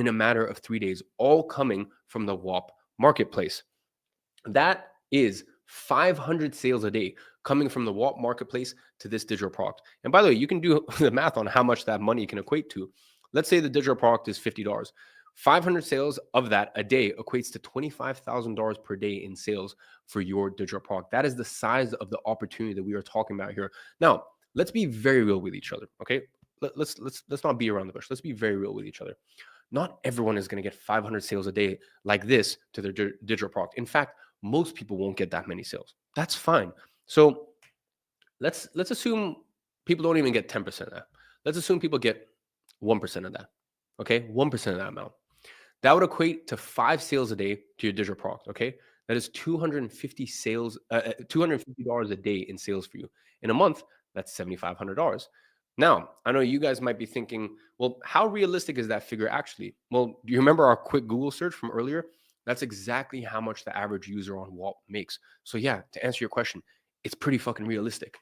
in a matter of 3 days, all coming from the WAP marketplace. That is 500 sales a day coming from the WAP marketplace to this digital product. And by the way, you can do the math on how much that money can equate to. Let's say the digital product is $50. 500 sales of that a day equates to $25,000 per day in sales for your digital product. That is the size of the opportunity that we are talking about here. Now, let's be very real with each other, okay? Let's not be around the bush. Let's be very real with each other. Not everyone is going to get 500 sales a day like this to their digital product. In fact, most people won't get that many sales. That's fine. So let's assume people don't even get 10% of that. Let's assume people get 1% of that. Okay, 1% of that amount. That would equate to 5 sales a day to your digital product. Okay, that is $250 a day in sales for you. In a month, that's $7,500. Now, I know you guys might be thinking, well, how realistic is that figure actually? Well, do you remember our quick Google search from earlier? That's exactly how much the average user on Walt makes. So yeah, to answer your question, it's pretty fucking realistic.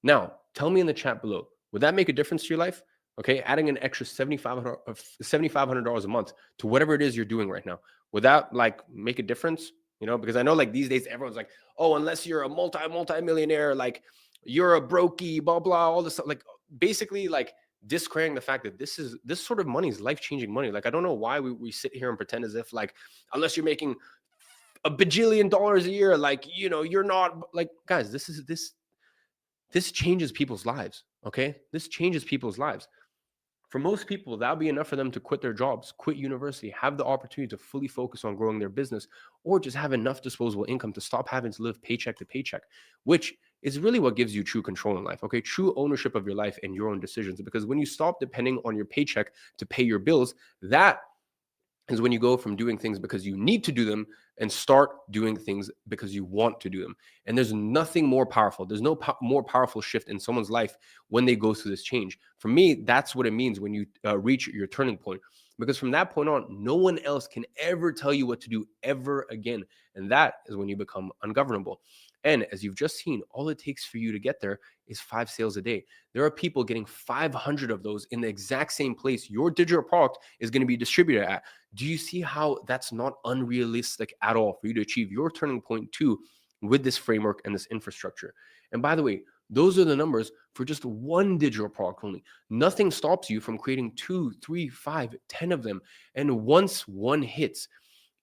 Now, tell me in the chat below, would that make a difference to your life? Okay, adding an extra $7,500 a month to whatever it is you're doing right now, would that like make a difference? You know, because I know like these days everyone's like, oh, unless you're a multi-millionaire, like you're a brokey, blah blah, all this stuff. Like basically like discrediting the fact that this sort of money is life-changing money. Like I don't know why we sit here and pretend as if like unless you're making a bajillion dollars a year, like you know, you're not like guys, this changes people's lives. Okay, this changes people's lives. For most people, that'll be enough for them to quit their jobs, quit university, have the opportunity to fully focus on growing their business, or just have enough disposable income to stop having to live paycheck to paycheck, which is really what gives you true control in life. Okay, true ownership of your life and your own decisions. Because when you stop depending on your paycheck to pay your bills, that is when you go from doing things because you need to do them and start doing things because you want to do them. And there's nothing more powerful. There's no more powerful shift in someone's life when they go through this change. For me, that's what it means when you reach your turning point. Because from that point on, no one else can ever tell you what to do ever again. And that is when you become ungovernable. And as you've just seen, all it takes for you to get there is 5 sales a day. There are people getting 500 of those in the exact same place your digital product is going to be distributed at. Do you see how that's not unrealistic at all for you to achieve your turning point too with this framework and this infrastructure? And by the way, those are the numbers for just one digital product only. Nothing stops you from creating 2, 3, 5, 10 of them. And once one hits,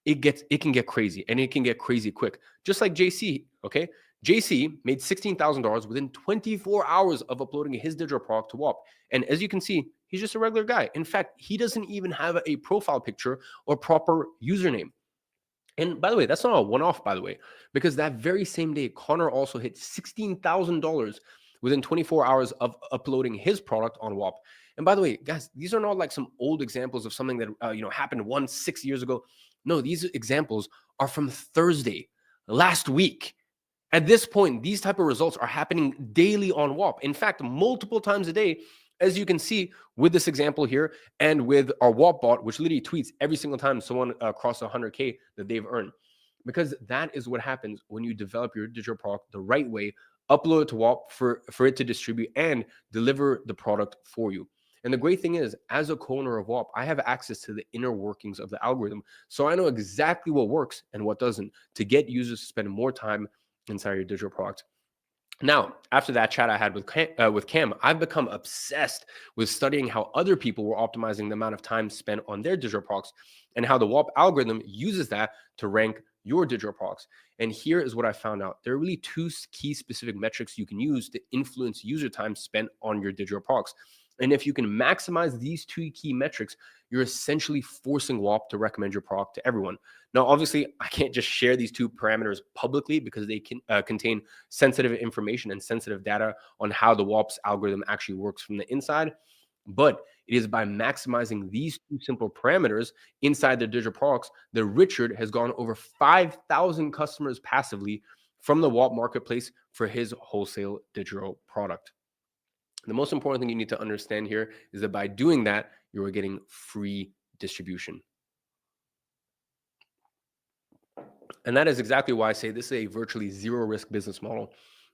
it can get crazy, and it can get crazy quick. Just like JC, okay? JC made $16,000 within 24 hours of uploading his digital product to WAP. And as you can see, he's just a regular guy. In fact, he doesn't even have a profile picture or proper username. And by the way, that's not a one-off, by the way, because that very same day, Connor also hit $16,000 within 24 hours of uploading his product on WAP. And by the way, guys, these are not like some old examples of something that happened 6 years ago. No, these examples are from Thursday, last week. At this point, these type of results are happening daily on WAP. In fact, multiple times a day, as you can see with this example here and with our WAP bot, which literally tweets every single time someone crosses 100K that they've earned. Because that is what happens when you develop your digital product the right way, upload it to WAP for it to distribute and deliver the product for you. And the great thing is, as a co-owner of WAP, I have access to the inner workings of the algorithm. So I know exactly what works and what doesn't to get users to spend more time inside your digital product. Now, after that chat I had with Cam, I've become obsessed with studying how other people were optimizing the amount of time spent on their digital products and how the WAP algorithm uses that to rank your digital products. And here is what I found out. There are really 2 key specific metrics you can use to influence user time spent on your digital products. And if you can maximize these 2 key metrics, you're essentially forcing WAP to recommend your product to everyone. Now, obviously, I can't just share these 2 parameters publicly because they can contain sensitive information and sensitive data on how the WAP's algorithm actually works from the inside. But it is by maximizing these 2 simple parameters inside their digital products that Richard has gone over 5,000 customers passively from the WAP marketplace for his wholesale digital product. The most important thing you need to understand here is that by doing that, you are getting free distribution. And that is exactly why I say this is a virtually zero risk business model,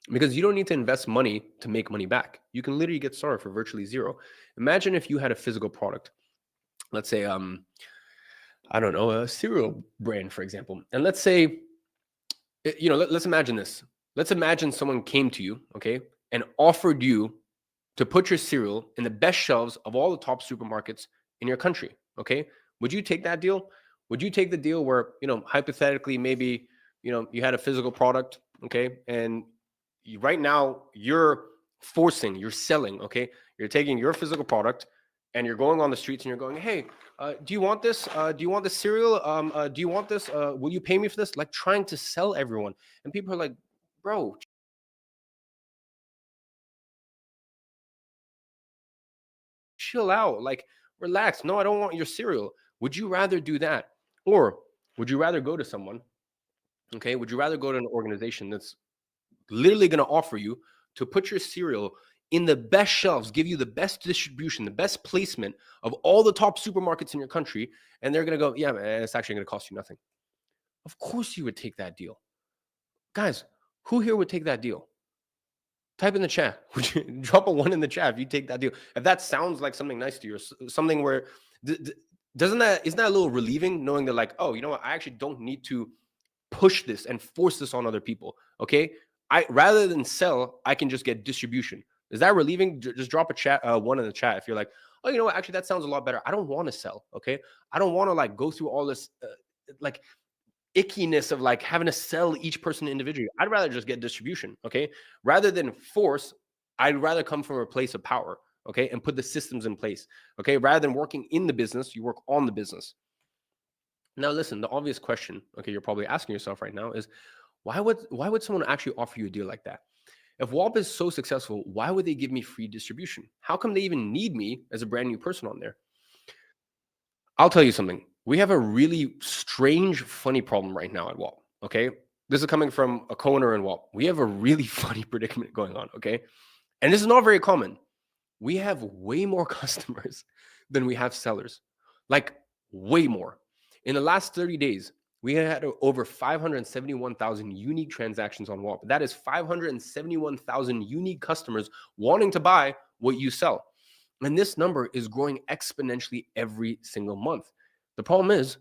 because you don't need to invest money to make money back. You can literally get started for virtually zero. Imagine if you had a physical product. Let's say I don't know, a cereal brand, for example. And let's say, let's imagine this. Let's imagine someone came to you, okay, and offered you to put your cereal in the best shelves of all the top supermarkets in your country, okay? Would you take that deal? Would you take the deal where, hypothetically, maybe, you had a physical product, okay? And right now you're selling, okay? You're taking your physical product and you're going on the streets and you're going, hey, do you want this? Do you want this cereal? Do you want this? Will you pay me for this? Like trying to sell everyone. And people are like, bro, chill out. Like, relax. No, I don't want your cereal. Would you rather do that? Or would you rather go to someone? Okay. Would you rather go to an organization that's literally going to offer you to put your cereal in the best shelves, give you the best distribution, the best placement of all the top supermarkets in your country? And they're going to go, yeah, man, it's actually going to cost you nothing. Of course you would take that deal. Guys, who here would take that deal? Type in the chat. Would you drop a one in the chat if you take that deal? If that sounds like something nice to you, or something where isn't that a little relieving knowing that, like, oh, you know what, I actually don't need to push this and force this on other people. Okay, I rather than sell, I can just get distribution. Is that relieving? Just drop a chat one in the chat if you're like, oh, you know what, actually that sounds a lot better. I don't want to sell. Okay, I don't want to like go through all this like ickiness of like having to sell each person individually. I'd rather just get distribution, okay? Rather than force, I'd rather come from a place of power, okay? And put the systems in place, okay? Rather than working in the business, you work on the business. Now, listen, the obvious question, okay, you're probably asking yourself right now is why would someone actually offer you a deal like that? If Walt is so successful, why would they give me free distribution? How come they even need me as a brand new person on there? I'll tell you something. We have a really strange, funny problem right now at Walt. Okay. This is coming from a co-owner in Walt. We have a really funny predicament going on. Okay. And this is not very common. We have way more customers than we have sellers, like way more. In the last 30 days, we had over 571,000 unique transactions on Walt. That is 571,000 unique customers wanting to buy what you sell. And this number is growing exponentially every single month. The problem is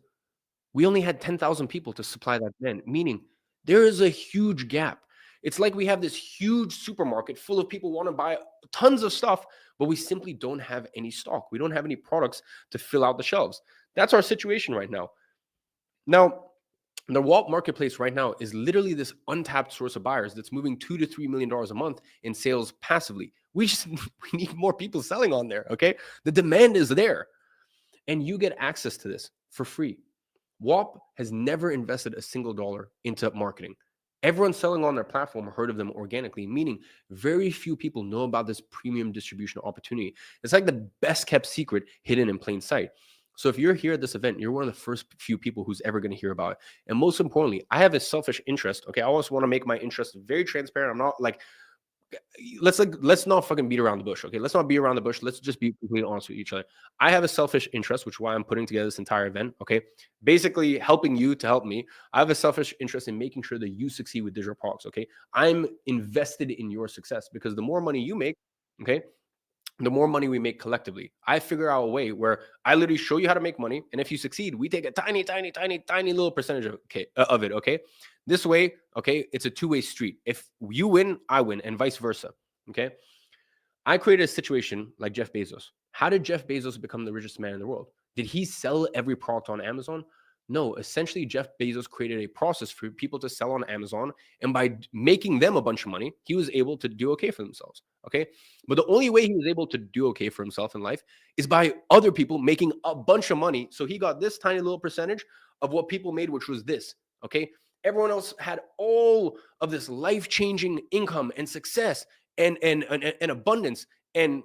we only had 10,000 people to supply that demand, meaning there is a huge gap. It's like we have this huge supermarket full of people want to buy tons of stuff, but we simply don't have any stock. We don't have any products to fill out the shelves. That's our situation right now. Now, the Walt marketplace right now is literally this untapped source of buyers that's moving $2 to $3 million a month in sales passively. We just we need more people selling on there. Okay, the demand is there, and you get access to this for free. Walt has never invested a single dollar into marketing. Everyone selling on their platform heard of them organically, meaning very few people know about this premium distribution opportunity. It's like the best kept secret hidden in plain sight. So if you're here at this event, you're one of the first few people who's ever going to hear about it. And most importantly, I have a selfish interest. Okay, I always want to make my interest very transparent. I'm not like let's not fucking beat around the bush. Okay, let's not beat around the bush. Let's just be completely honest with each other. I have a selfish interest, which is why I'm putting together this entire event. Okay, basically helping you to help me. I have a selfish interest in making sure that you succeed with digital products. Okay, I'm invested in your success because the more money you make, okay, the more money we make collectively. I figure out a way where I literally show you how to make money, and if you succeed, we take a tiny, tiny, tiny, tiny little percentage of it. Okay, this way, okay, it's a two-way street. If you win, I win, and vice versa. Okay, I created a situation like Jeff Bezos. How did Jeff Bezos become the richest man in the world? Did he sell every product on Amazon? No, essentially, Jeff Bezos created a process for people to sell on Amazon. And by making them a bunch of money, he was able to do okay for themselves. Okay. But the only way he was able to do okay for himself in life is by other people making a bunch of money. So he got this tiny little percentage of what people made, which was this. Okay. Everyone else had all of this life changing income and success and abundance. And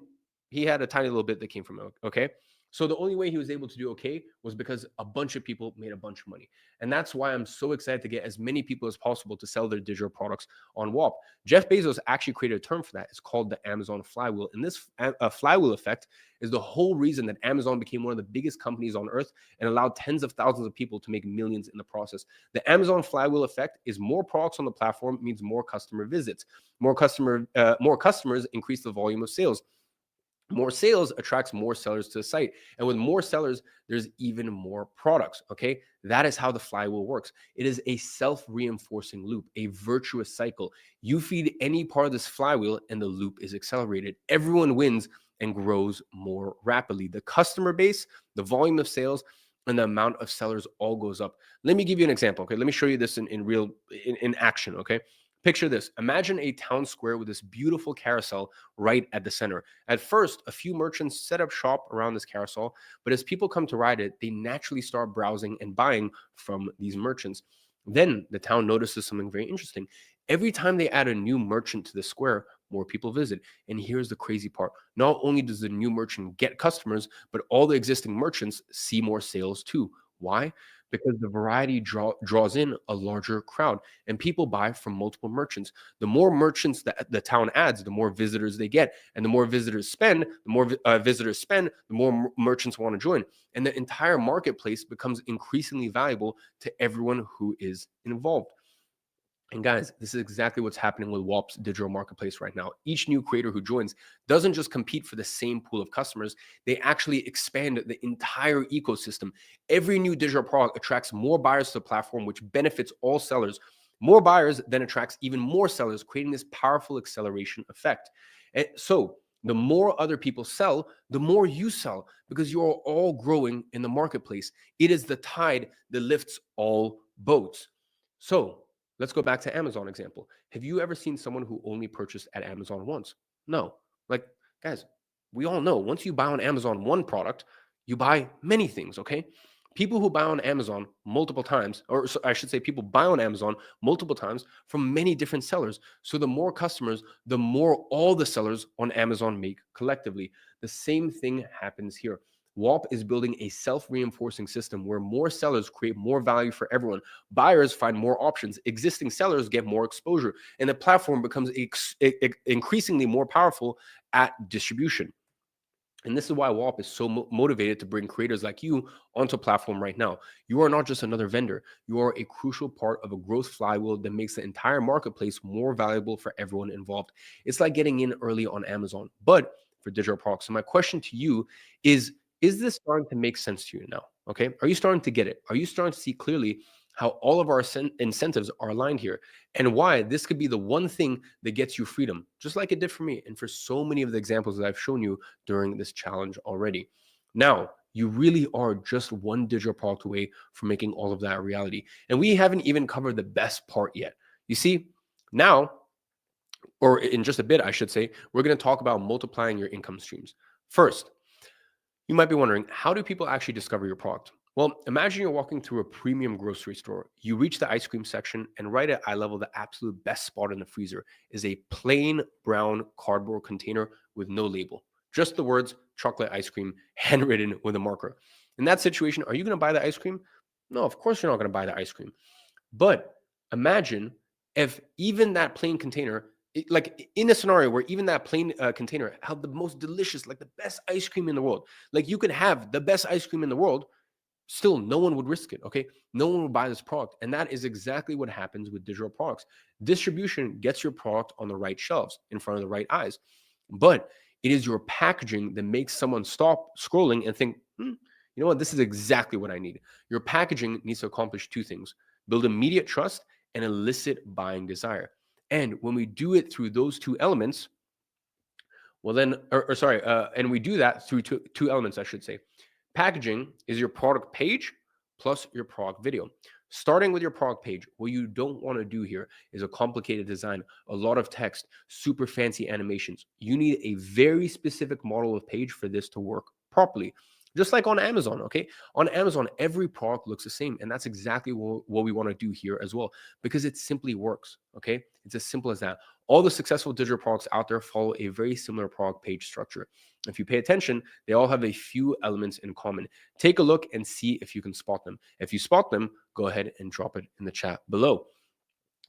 he had a tiny little bit that came from it. Okay. So the only way he was able to do okay was because a bunch of people made a bunch of money. And that's why I'm so excited to get as many people as possible to sell their digital products on WAP. Jeff Bezos actually created a term for that. It's called the Amazon flywheel. And this flywheel effect is the whole reason that Amazon became one of the biggest companies on earth and allowed tens of thousands of people to make millions in the process. The Amazon flywheel effect is more products on the platform means more customer visits. More customers increase the volume of sales. More sales attracts more sellers to the site. And with more sellers, there's even more products. Okay. That is how the flywheel works. It is a self reinforcing loop, a virtuous cycle. You feed any part of this flywheel, and the loop is accelerated. Everyone wins and grows more rapidly. The customer base, the volume of sales, and the amount of sellers all goes up. Let me give you an example. Okay. Let me show you this in real, in action. Okay. Picture this. Imagine a town square with this beautiful carousel right at the center. At first, a few merchants set up shop around this carousel, but as people come to ride it, they naturally start browsing and buying from these merchants. Then the town notices something very interesting. Every time they add a new merchant to the square, more people visit. And here's the crazy part. Not only does the new merchant get customers, but all the existing merchants see more sales too. Why? Because the variety draws in a larger crowd and people buy from multiple merchants. The more merchants that the town adds, the more visitors they get. And the more visitors spend, the more merchants want to join. And the entire marketplace becomes increasingly valuable to everyone who is involved. And guys, this is exactly what's happening with Whop's digital marketplace right now. Each new creator who joins doesn't just compete for the same pool of customers, they actually expand the entire ecosystem. Every new digital product attracts more buyers to the platform, which benefits all sellers. More buyers then attracts even more sellers, creating this powerful acceleration effect. And so, the more other people sell, the more you sell because you're all growing in the marketplace. It is the tide that lifts all boats. So, let's go back to Amazon example. Have you ever seen someone who only purchased at Amazon once? No. Like, guys, we all know once you buy on Amazon one product, you buy many things, okay? People who buy on Amazon multiple times, or I should say, people buy on Amazon multiple times from many different sellers. So the more customers, the more all the sellers on Amazon make collectively. The same thing happens here. Whop is building a self-reinforcing system where more sellers create more value for everyone. Buyers find more options. Existing sellers get more exposure, and the platform becomes increasingly more powerful at distribution. And this is why Whop is so motivated to bring creators like you onto a platform right now. You are not just another vendor. You are a crucial part of a growth flywheel that makes the entire marketplace more valuable for everyone involved. It's like getting in early on Amazon, but for digital products. So my question to you is this starting to make sense to you now? Okay. Are you starting to get it? Are you starting to see clearly how all of our incentives are aligned here and why this could be the one thing that gets you freedom, just like it did for me and for so many of the examples that I've shown you during this challenge already. Now, you really are just one digital product away from making all of that a reality. And we haven't even covered the best part yet. You see, now, or in just a bit, I should say, we're going to talk about multiplying your income streams. First, you might be wondering, how do people actually discover your product? Well, imagine you're walking through a premium grocery store. You reach the ice cream section, and right at eye level, the absolute best spot in the freezer is a plain brown cardboard container with no label. Just the words chocolate ice cream handwritten with a marker. In that situation, are you going to buy the ice cream? No, of course you're not going to buy the ice cream. But imagine if even that plain container, like in a scenario where even that plain container held the most delicious, like the best ice cream in the world. Like you could have the best ice cream in the world, still no one would risk it. Okay. No one would buy this product. And that is exactly what happens with digital products. Distribution gets your product on the right shelves in front of the right eyes. But it is your packaging that makes someone stop scrolling and think, you know what, this is exactly what I need. Your packaging needs to accomplish two things: build immediate trust and elicit buying desire. And when we do it through those two elements, well, then, and we do that through two elements, I should say. Packaging is your product page plus your product video. Starting with your product page, what you don't want to do here is a complicated design, a lot of text, super fancy animations. You need a very specific model of page for this to work properly. Just like on Amazon, okay? On Amazon, every product looks the same. And that's exactly what we want to do here as well, because it simply works, okay? It's as simple as that. All the successful digital products out there follow a very similar product page structure. If you pay attention, they all have a few elements in common. Take a look and see if you can spot them. If you spot them, go ahead and drop it in the chat below.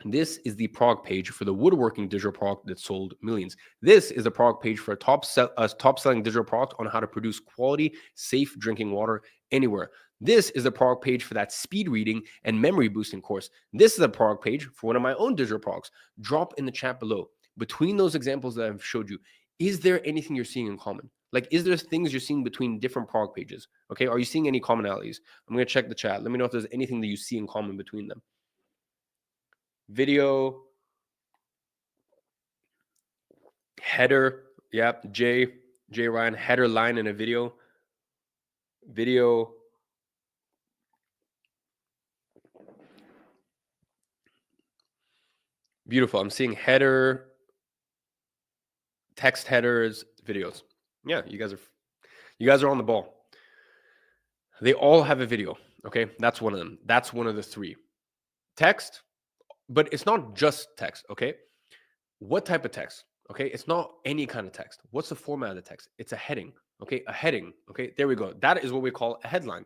This is the product page for the woodworking digital product that sold millions. This is the product page for a top-selling digital product on how to produce quality, safe drinking water anywhere. This is the product page for that speed reading and memory boosting course. This is a product page for one of my own digital products. Drop in the chat below. Between those examples that I've showed you, is there anything you're seeing in common? Like, is there things you're seeing between different product pages? Okay, are you seeing any commonalities? I'm gonna check the chat. Let me know if there's anything that you see in common between them. Video, header, yep, J Ryan, header line in a video, video. Beautiful. I'm seeing header, text headers, videos. Yeah, you guys are on the ball. They all have a video. Okay, that's one of them. That's one of the three. Text, but it's not just text. Okay, what type of text? Okay, it's not any kind of text. What's the format of the text? It's a heading. Okay, a heading. Okay, there we go. That is what we call a headline.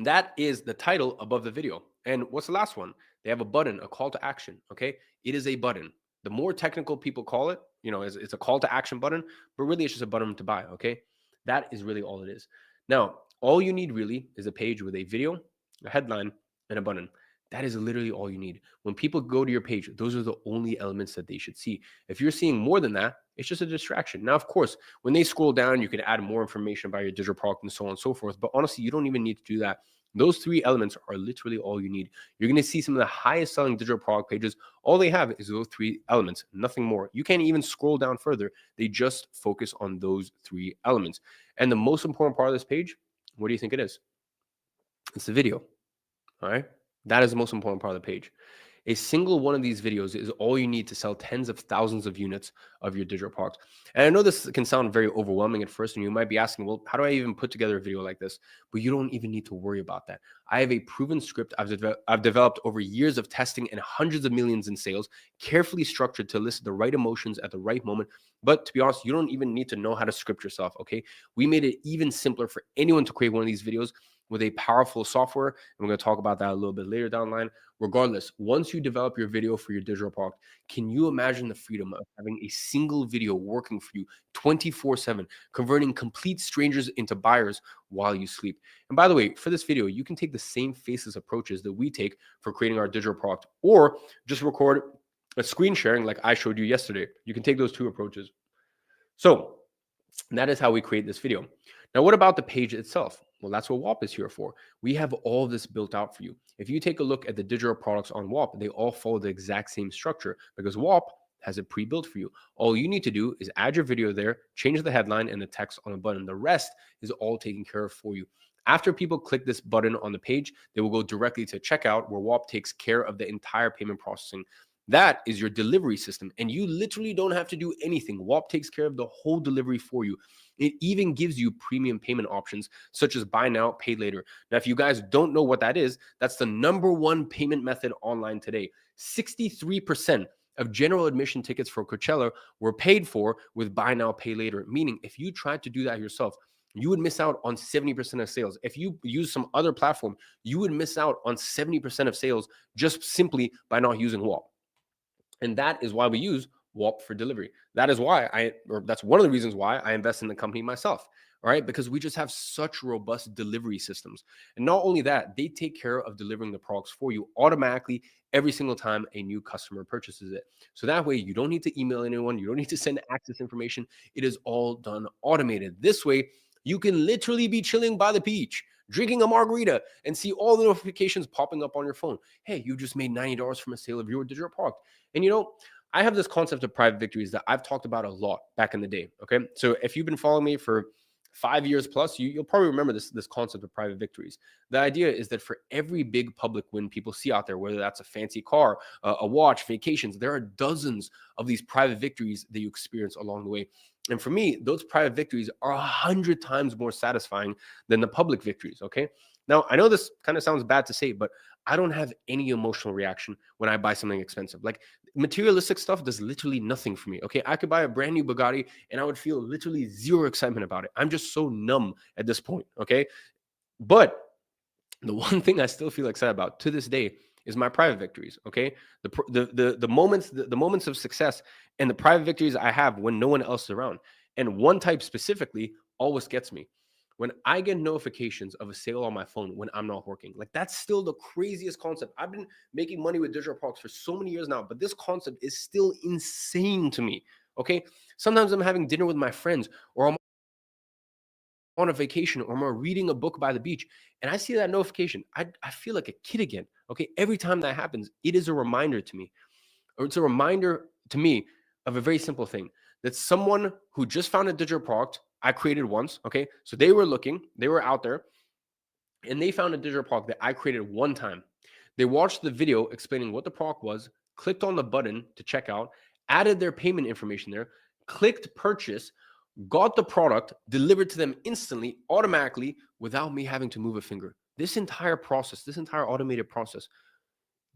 That is the title above the video. And what's the last one? They have a button, a call to action. Okay, it is a button. The more technical people call it, it's a call to action button, but really it's just a button to buy. Okay, that is really all it is. Now, all you need really is a page with a video, a headline, and a button. That is literally all you need. When people go to your page, those are the only elements that they should see. If you're seeing more than that, it's just a distraction. Now, of course, when they scroll down, you can add more information about your digital product and so on and so forth. But honestly, you don't even need to do that. Those three elements are literally all you need. You're going to see some of the highest selling digital product pages. All they have is those three elements, nothing more. You can't even scroll down further. They just focus on those three elements. And the most important part of this page, what do you think it is? It's the video. All right. That is the most important part of the page. A single one of these videos is all you need to sell tens of thousands of units of your digital product. And I know this can sound very overwhelming at first, and you might be asking, well, how do I even put together a video like this? But you don't even need to worry about that. I have a proven script I've developed over years of testing and hundreds of millions in sales, carefully structured to elicit the right emotions at the right moment. But to be honest, you don't even need to know how to script yourself, okay? We made it even simpler for anyone to create one of these videos with a powerful software. And we're going to talk about that a little bit later down the line. Regardless, once you develop your video for your digital product, can you imagine the freedom of having a single video working for you 24/7, converting complete strangers into buyers while you sleep? And by the way, for this video, you can take the same faceless approaches that we take for creating our digital product, or just record a screen sharing like I showed you yesterday. You can take those two approaches. So that is how we create this video. Now, what about the page itself? Well, that's what Whop is here for. We have all of this built out for you. If you take a look at the digital products on Whop, they all follow the exact same structure because Whop has it pre-built for you. All you need to do is add your video there, change the headline and the text on the button. The rest is all taken care of for you. After people click this button on the page, they will go directly to checkout where Whop takes care of the entire payment processing. That is your delivery system, and you literally don't have to do anything. Whop takes care of the whole delivery for you. It even gives you premium payment options such as buy now, pay later. Now, if you guys don't know what that is, that's the number one payment method online today. 63% of general admission tickets for Coachella were paid for with buy now, pay later, meaning if you tried to do that yourself, you would miss out on 70% of sales. If you use some other platform, you would miss out on 70% of sales just simply by not using Whop. And that is why we use Whop for delivery. That is why that's one of the reasons why I invest in the company myself. All right, because we just have such robust delivery systems. And not only that, they take care of delivering the products for you automatically every single time a new customer purchases it. So that way you don't need to email anyone, you don't need to send access information. It is all done automated. This way, you can literally be chilling by the beach, drinking a margarita, and see all the notifications popping up on your phone. Hey, you just made $90 from a sale of your digital product. And I have this concept of private victories that I've talked about a lot back in the day. Okay. So if you've been following me for 5 years plus, you'll probably remember this concept of private victories. The idea is that for every big public win people see out there, whether that's a fancy car, a watch, vacations, there are dozens of these private victories that you experience along the way. And for me, those private victories are 100 times more satisfying than the public victories. Okay. Now, I know this kind of sounds bad to say, but I don't have any emotional reaction when I buy something expensive. Like materialistic stuff does literally nothing for me. Okay. I could buy a brand new Bugatti and I would feel literally zero excitement about it. I'm just so numb at this point. Okay. But the one thing I still feel excited about to this day is my private victories. Okay. The moments of success and the private victories I have when no one else is around. And one type specifically always gets me. When I get notifications of a sale on my phone when I'm not working, like that's still the craziest concept. I've been making money with digital products for so many years now, but this concept is still insane to me. Okay. Sometimes I'm having dinner with my friends or I'm on a vacation or I'm reading a book by the beach and I see that notification, I feel like a kid again. Okay. Every time that happens, it is a reminder to me, or it's a reminder to me of a very simple thing, that someone who just found a digital product I created once. Okay. So they were looking, they were out there and they found a digital product that I created one time. They watched the video explaining what the product was, clicked on the button to check out, added their payment information there, clicked purchase, got the product delivered to them instantly, automatically, without me having to move a finger. This entire process, this entire automated process,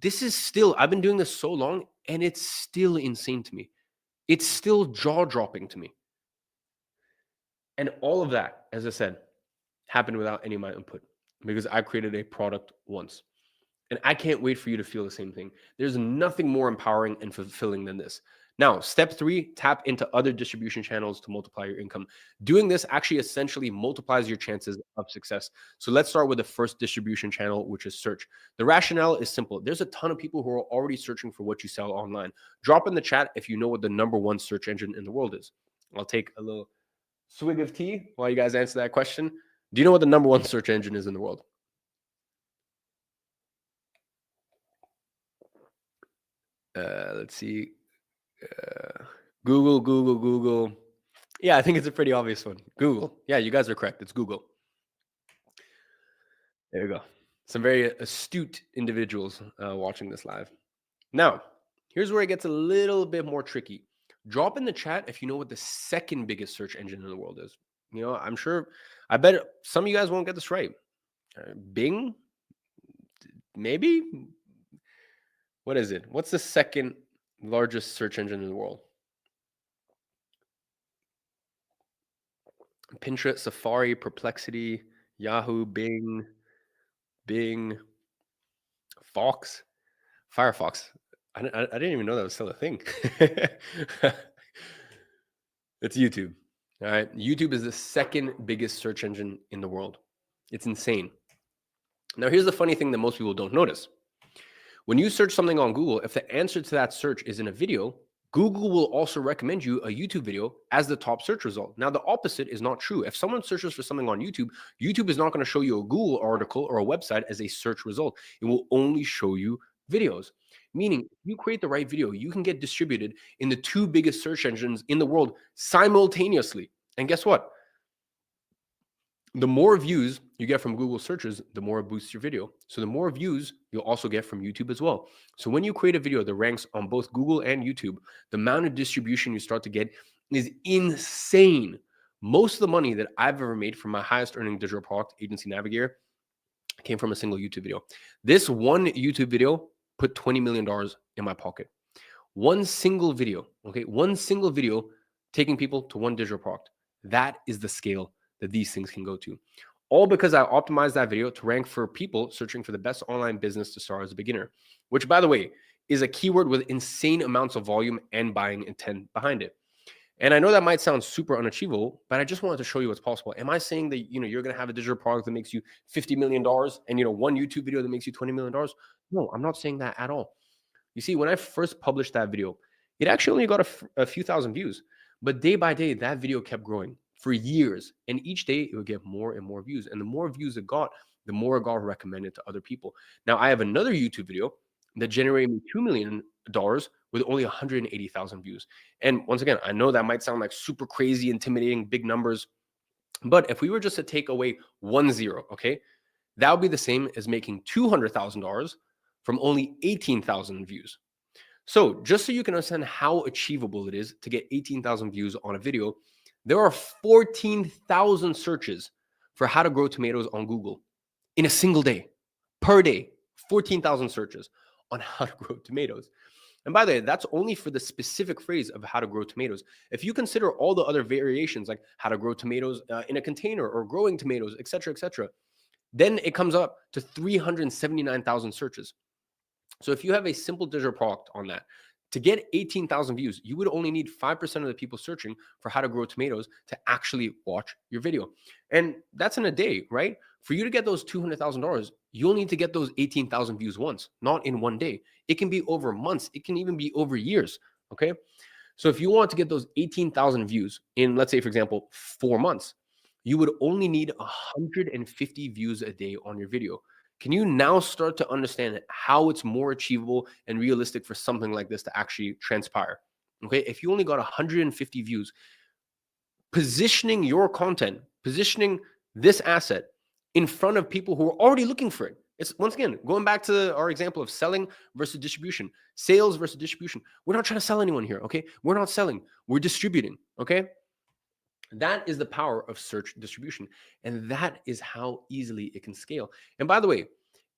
this is still, I've been doing this so long and it's still insane to me. It's still jaw dropping to me. And all of that, as I said, happened without any of my input because I created a product once. And I can't wait for you to feel the same thing. There's nothing more empowering and fulfilling than this. Now, step 3, tap into other distribution channels to multiply your income. Doing this actually essentially multiplies your chances of success. So let's start with the first distribution channel, which is search. The rationale is simple. There's a ton of people who are already searching for what you sell online. Drop in the chat if you know what the #1 search engine in the world is. I'll take a little swig of tea while you guys answer that question. Do you know what the #1 search engine is in the world? Let's see. Google. Yeah, I think it's a pretty obvious one. Google. Yeah, you guys are correct. It's Google. There you go. Some very astute individuals watching this live. Now, here's where it gets a little bit more tricky. Drop in the chat if you know what the second biggest search engine in the world is. You know, I bet some of you guys won't get this right. Bing? Maybe? What is it? What's the second largest search engine in the world? Pinterest, Safari, Perplexity, Yahoo, Bing, Fox, Firefox. I didn't even know that was still a thing. It's YouTube. All right. YouTube is the second biggest search engine in the world. It's insane. Now, here's the funny thing that most people don't notice. When you search something on Google, if the answer to that search is in a video, Google will also recommend you a YouTube video as the top search result. Now, the opposite is not true. If someone searches for something on YouTube, YouTube is not going to show you a Google article or a website as a search result. It will only show you videos. Meaning, if you create the right video, you can get distributed in the 2 biggest search engines in the world simultaneously. And guess what? The more views you get from Google searches, the more it boosts your video. So the more views you'll also get from YouTube as well. So when you create a video that ranks on both Google and YouTube, the amount of distribution you start to get is insane. Most of the money that I've ever made from my highest earning digital product, Agency Navigator, came from a single YouTube video. This one YouTube video put $20 million in my pocket. One single video, okay? One single video taking people to one digital product. That is the scale that these things can go to. All because I optimized that video to rank for people searching for the best online business to start as a beginner, which, by the way, is a keyword with insane amounts of volume and buying intent behind it. And I know that might sound super unachievable, but I just wanted to show you what's possible. Am I saying that you're going to have a digital product that makes you $50 million and one YouTube video that makes you $20 million? No, I'm not saying that at all. You see, when I first published that video, it actually only got a few thousand views. But day by day, that video kept growing for years. And each day, it would get more and more views. And the more views it got, the more it got recommended to other people. Now, I have another YouTube video that generated me $2 million with only 180,000 views. And once again, I know that might sound like super crazy, intimidating, big numbers. But if we were just to take away 1 0, okay, that would be the same as making $200,000 from only 18,000 views. So just so you can understand how achievable it is to get 18,000 views on a video, there are 14,000 searches for how to grow tomatoes on Google in a single day. Per day, 14,000 searches on how to grow tomatoes. And by the way, that's only for the specific phrase of how to grow tomatoes. If you consider all the other variations, like how to grow tomatoes in a container or growing tomatoes, et cetera, then it comes up to 379,000 searches. So if you have a simple digital product on that, to get 18,000 views, you would only need 5% of the people searching for how to grow tomatoes to actually watch your video. And that's in a day, right? For you to get those $200,000, you'll need to get those 18,000 views once, not in one day. It can be over months. It can even be over years, okay? So if you want to get those 18,000 views in, let's say, for example, 4 months, you would only need 150 views a day on your video. Can you now start to understand how it's more achievable and realistic for something like this to actually transpire? Okay, if you only got 150 views, positioning your content, positioning this asset in front of people who are already looking for it. It's once again going back to our example of selling versus distribution, sales versus distribution. We're not trying to sell anyone here, okay? We're not selling, we're distributing, okay? That is the power of search distribution. And that is how easily it can scale. And by the way,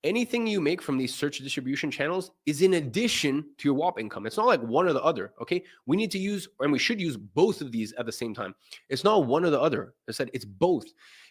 anything you make from these search distribution channels is in addition to your WAP income. It's not like one or the other. Okay. We need to use, and we should use both of these at the same time. It's not one or the other. I said it's both.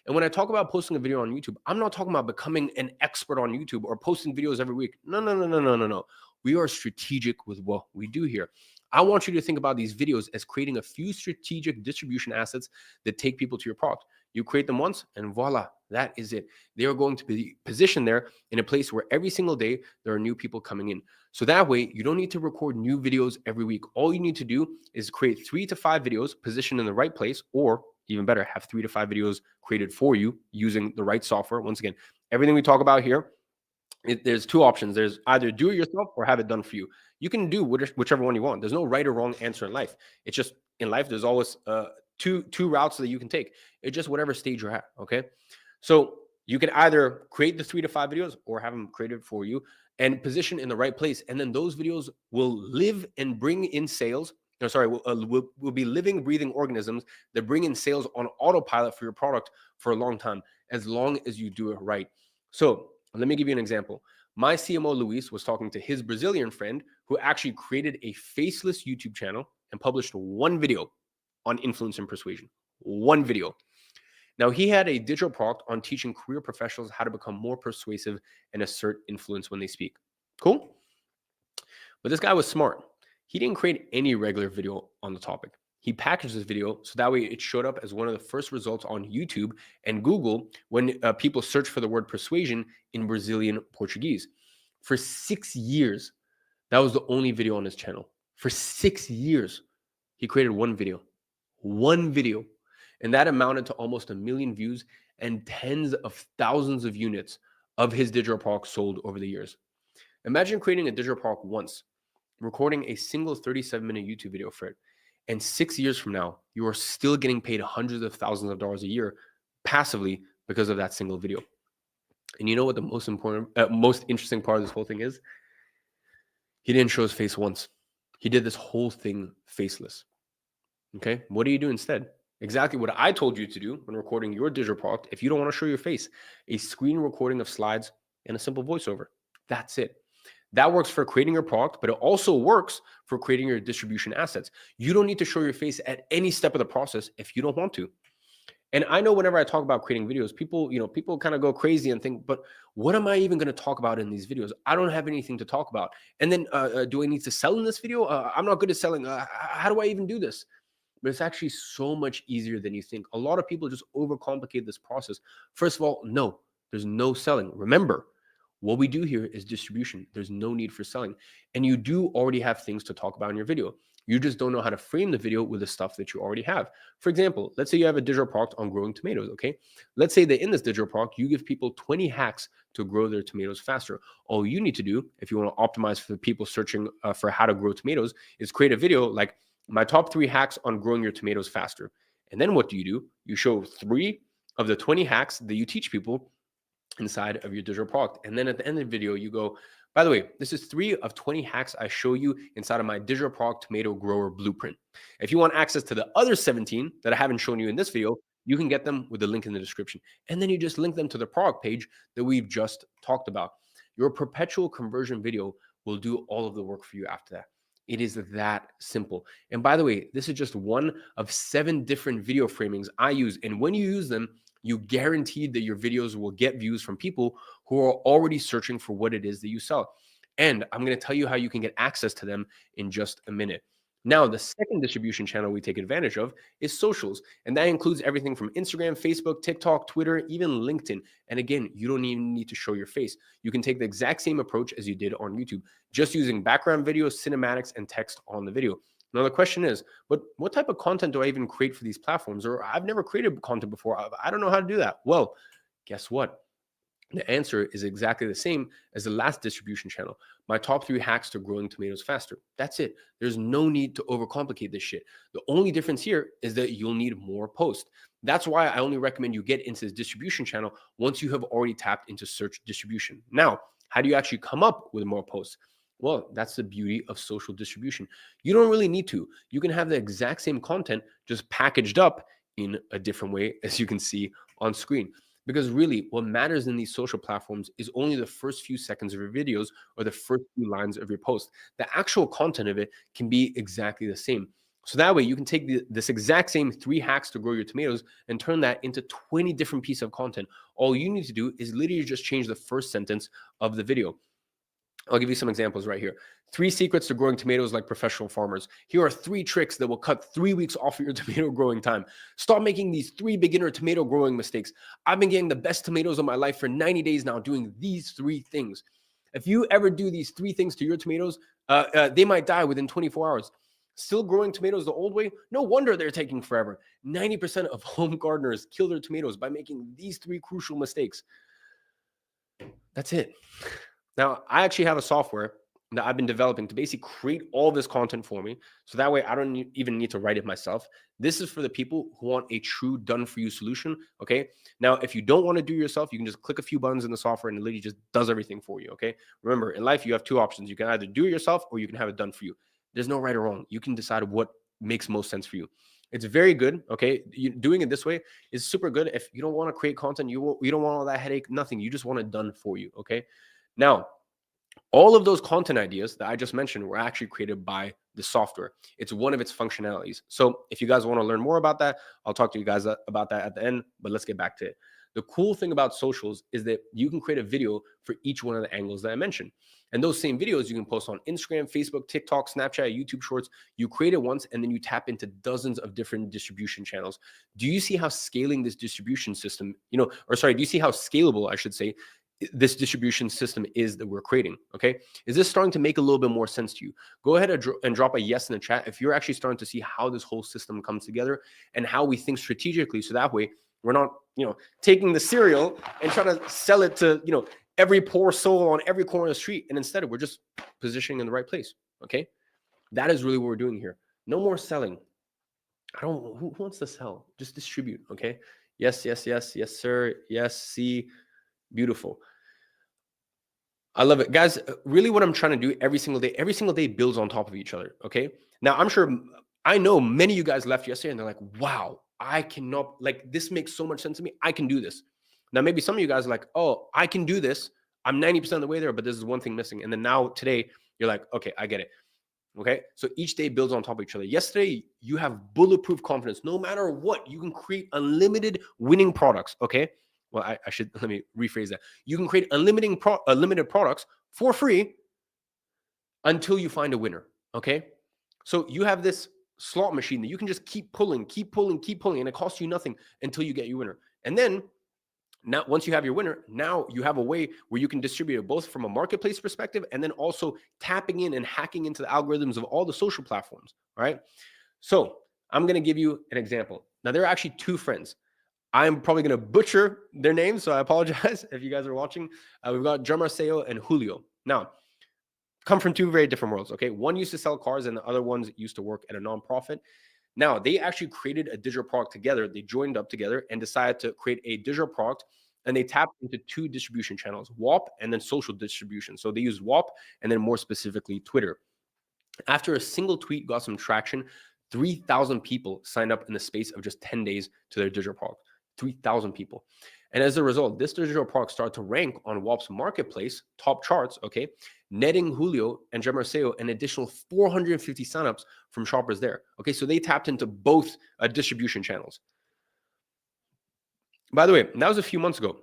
And when I talk about posting a video on YouTube, I'm not talking about becoming an expert on YouTube or posting videos every week. No, no, no, no, no, no, no. We are strategic with what we do here. I want you to think about these videos as creating a few strategic distribution assets that take people to your product. You create them once and voila, that is it. They are going to be positioned there in a place where every single day there are new people coming in. So that way you don't need to record new videos every week. All you need to do is create 3 to 5 videos positioned in the right place, or even better, have 3 to 5 videos created for you using the right software. Once again, everything we talk about here, there's 2 options. There's either do it yourself or have it done for you. You can do whichever one you want. There's no right or wrong answer in life. It's just in life, there's always two routes that you can take. It's just whatever stage you're at. Okay. So you can either create the 3 to 5 videos or have them created for you and position in the right place. And then those videos will live and bring in sales. No, sorry, will be living, breathing organisms that bring in sales on autopilot for your product for a long time, as long as you do it right. So let me give you an example. My CMO, Luis, was talking to his Brazilian friend who actually created a faceless YouTube channel and published one video on influence and persuasion. One video. Now, he had a digital product on teaching career professionals how to become more persuasive and assert influence when they speak. Cool? But this guy was smart. He didn't create any regular video on the topic. He packaged this video so that way it showed up as one of the first results on YouTube and Google when people search for the word persuasion in Brazilian Portuguese. For 6 years, that was the only video on his channel. For 6 years, he created one video. One video. And that amounted to almost 1 million views and tens of thousands of units of his digital product sold over the years. Imagine creating a digital product once, recording a single 37-minute YouTube video for it. And 6 years from now, you are still getting paid hundreds of thousands of dollars a year passively because of that single video. And you know what the most interesting part of this whole thing is? He didn't show his face once. He did this whole thing faceless. Okay, what do you do instead? Exactly what I told you to do when recording your digital product. If you don't want to show your face, a screen recording of slides and a simple voiceover. That's it. That works for creating your product, but it also works for creating your distribution assets. You don't need to show your face at any step of the process if you don't want to. And I know whenever I talk about creating videos, people kind of go crazy and think, but what am I even going to talk about in these videos? I don't have anything to talk about. And then do I need to sell in this video? I'm not good at selling. How do I even do this? But it's actually so much easier than you think. A lot of people just overcomplicate this process. First of all, no, there's no selling. Remember, what we do here is distribution. There's no need for selling. And you do already have things to talk about in your video. You just don't know how to frame the video with the stuff that you already have. For example, let's say you have a digital product on growing tomatoes, okay? Let's say that in this digital product, you give people 20 hacks to grow their tomatoes faster. All you need to do, if you want to optimize for people searching for how to grow tomatoes, is create a video like my top 3 hacks on growing your tomatoes faster. And then what do? You show 3 of the 20 hacks that you teach people inside of your digital product. And then at the end of the video, you go, by the way, this is 3 of 20 hacks I show you inside of my digital product tomato grower blueprint. If you want access to the other 17 that I haven't shown you in this video, you can get them with the link in the description. And then you just link them to the product page that we've just talked about. Your perpetual conversion video will do all of the work for you after that. It is that simple. And by the way, this is just one of 7 different video framings I use. And when you use them, you guaranteed that your videos will get views from people who are already searching for what it is that you sell. And I'm going to tell you how you can get access to them in just a minute. Now, the second distribution channel we take advantage of is socials. And that includes everything from Instagram, Facebook, TikTok, Twitter, even LinkedIn. And again, you don't even need to show your face. You can take the exact same approach as you did on YouTube, just using background videos, cinematics, and text on the video. Now the question is, but what type of content do I even create for these platforms? Or I've never created content before. I don't know how to do that. Well, guess what? The answer is exactly the same as the last distribution channel. My top 3 hacks to growing tomatoes faster. That's it. There's no need to overcomplicate this shit. The only difference here is that you'll need more posts. That's why I only recommend you get into this distribution channel once you have already tapped into search distribution. Now, how do you actually come up with more posts? Well, that's the beauty of social distribution. You don't really need to. You can have the exact same content just packaged up in a different way, as you can see on screen. Because really, what matters in these social platforms is only the first few seconds of your videos or the first few lines of your post. The actual content of it can be exactly the same. So that way you can take this exact same 3 hacks to grow your tomatoes and turn that into 20 different pieces of content. All you need to do is literally just change the first sentence of the video. I'll give you some examples right here. 3 secrets to growing tomatoes like professional farmers. Here are 3 tricks that will cut 3 weeks off of your tomato growing time. Stop making these 3 beginner tomato growing mistakes. I've been getting the best tomatoes of my life for 90 days now doing these 3 things. If you ever do these 3 things to your tomatoes, they might die within 24 hours. Still growing tomatoes the old way? No wonder they're taking forever. 90% of home gardeners kill their tomatoes by making these 3 crucial mistakes. That's it. Now, I actually have a software that I've been developing to basically create all this content for me. So that way I don't even need to write it myself. This is for the people who want a true done for you solution. Okay. Now, if you don't want to do it yourself, you can just click a few buttons in the software and it literally just does everything for you. Okay. Remember, in life, you have 2 options. You can either do it yourself or you can have it done for you. There's no right or wrong. You can decide what makes most sense for you. It's very good. Okay. Doing it this way is super good. If you don't want to create content, you don't want all that headache, nothing. You just want it done for you. Okay. Now, all of those content ideas that I just mentioned were actually created by the software. It's one of its functionalities. So if you guys want to learn more about that, I'll talk to you guys about that at the end, but let's get back to it. The cool thing about socials is that you can create a video for each one of the angles that I mentioned. And those same videos you can post on Instagram, Facebook, TikTok, Snapchat, YouTube Shorts. You create it once and then you tap into dozens of different distribution channels. Do you see how scaling this distribution system, do you see how scalable, I should say, this distribution system is that we're creating? Okay. Is this starting to make a little bit more sense to you? Go ahead and drop a yes in the chat if you're actually starting to see how this whole system comes together and how we think strategically. So that way we're not, taking the cereal and trying to sell it to, every poor soul on every corner of the street. And instead we're just positioning in the right place. Okay. That is really what we're doing here. No more selling. Who wants to sell? Just distribute. Okay. Yes, yes, yes, yes, sir. Yes. See, beautiful. I love it. Guys, really what I'm trying to do every single day builds on top of each other, okay? Now, I know many of you guys left yesterday and they're like, wow, I cannot, this makes so much sense to me. I can do this. Now, maybe some of you guys are like, oh, I can do this. I'm 90% of the way there, but this is one thing missing. And then now today, you're like, okay, I get it. Okay. So each day builds on top of each other. Yesterday, you have bulletproof confidence. No matter what, you can create unlimited winning products. Okay. Well, let me rephrase that. You can create unlimited products for free until you find a winner. Okay. So you have this slot machine that you can just keep pulling, and it costs you nothing until you get your winner. And then now, once you have your winner, now you have a way where you can distribute it both from a marketplace perspective and then also tapping in and hacking into the algorithms of all the social platforms. All right. So I'm going to give you an example. Now, there are actually 2 friends. I'm probably going to butcher their names, so I apologize if you guys are watching. We've got Jamarceo and Julio. Now, come from 2 very different worlds, okay? One used to sell cars and the other ones used to work at a nonprofit. Now, they actually created a digital product together. They joined up together and decided to create a digital product, and they tapped into 2 distribution channels, whop and then social distribution. So they used whop and then more specifically Twitter. After a single tweet got some traction, 3,000 people signed up in the space of just 10 days to their digital product. 3,000 people. And as a result, this digital product started to rank on whop's marketplace top charts, okay, netting Julio and Jamarceo an additional 450 signups from shoppers there. Okay, so they tapped into both distribution channels. By the way, that was a few months ago.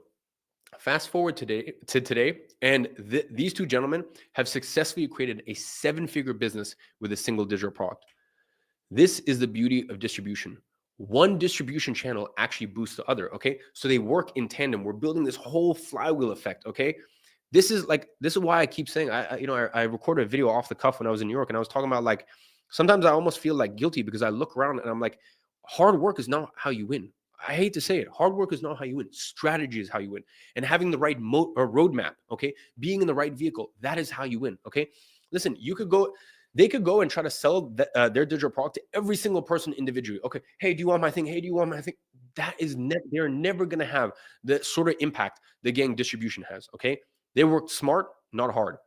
Fast forward to today, and these 2 gentlemen have successfully created a 7-figure business with a single digital product. This is the beauty of distribution. One distribution channel actually boosts the other, okay? So they work in tandem. We're building this whole flywheel effect, okay? This is why I keep saying, I recorded a video off the cuff when I was in New York, and I was talking about Sometimes I almost feel like guilty because I look around and I'm like, hard work is not how you win. I hate to say it. Hard work is not how you win. Strategy is how you win. And having the right or roadmap, okay, being in the right vehicle, that is how you win. Okay, listen, they could go and try to sell their digital product to every single person individually. Okay, hey, do you want my thing? Hey, do you want my thing? That is they're never gonna have the sort of impact the gang distribution has. Okay, they worked smart, not hard.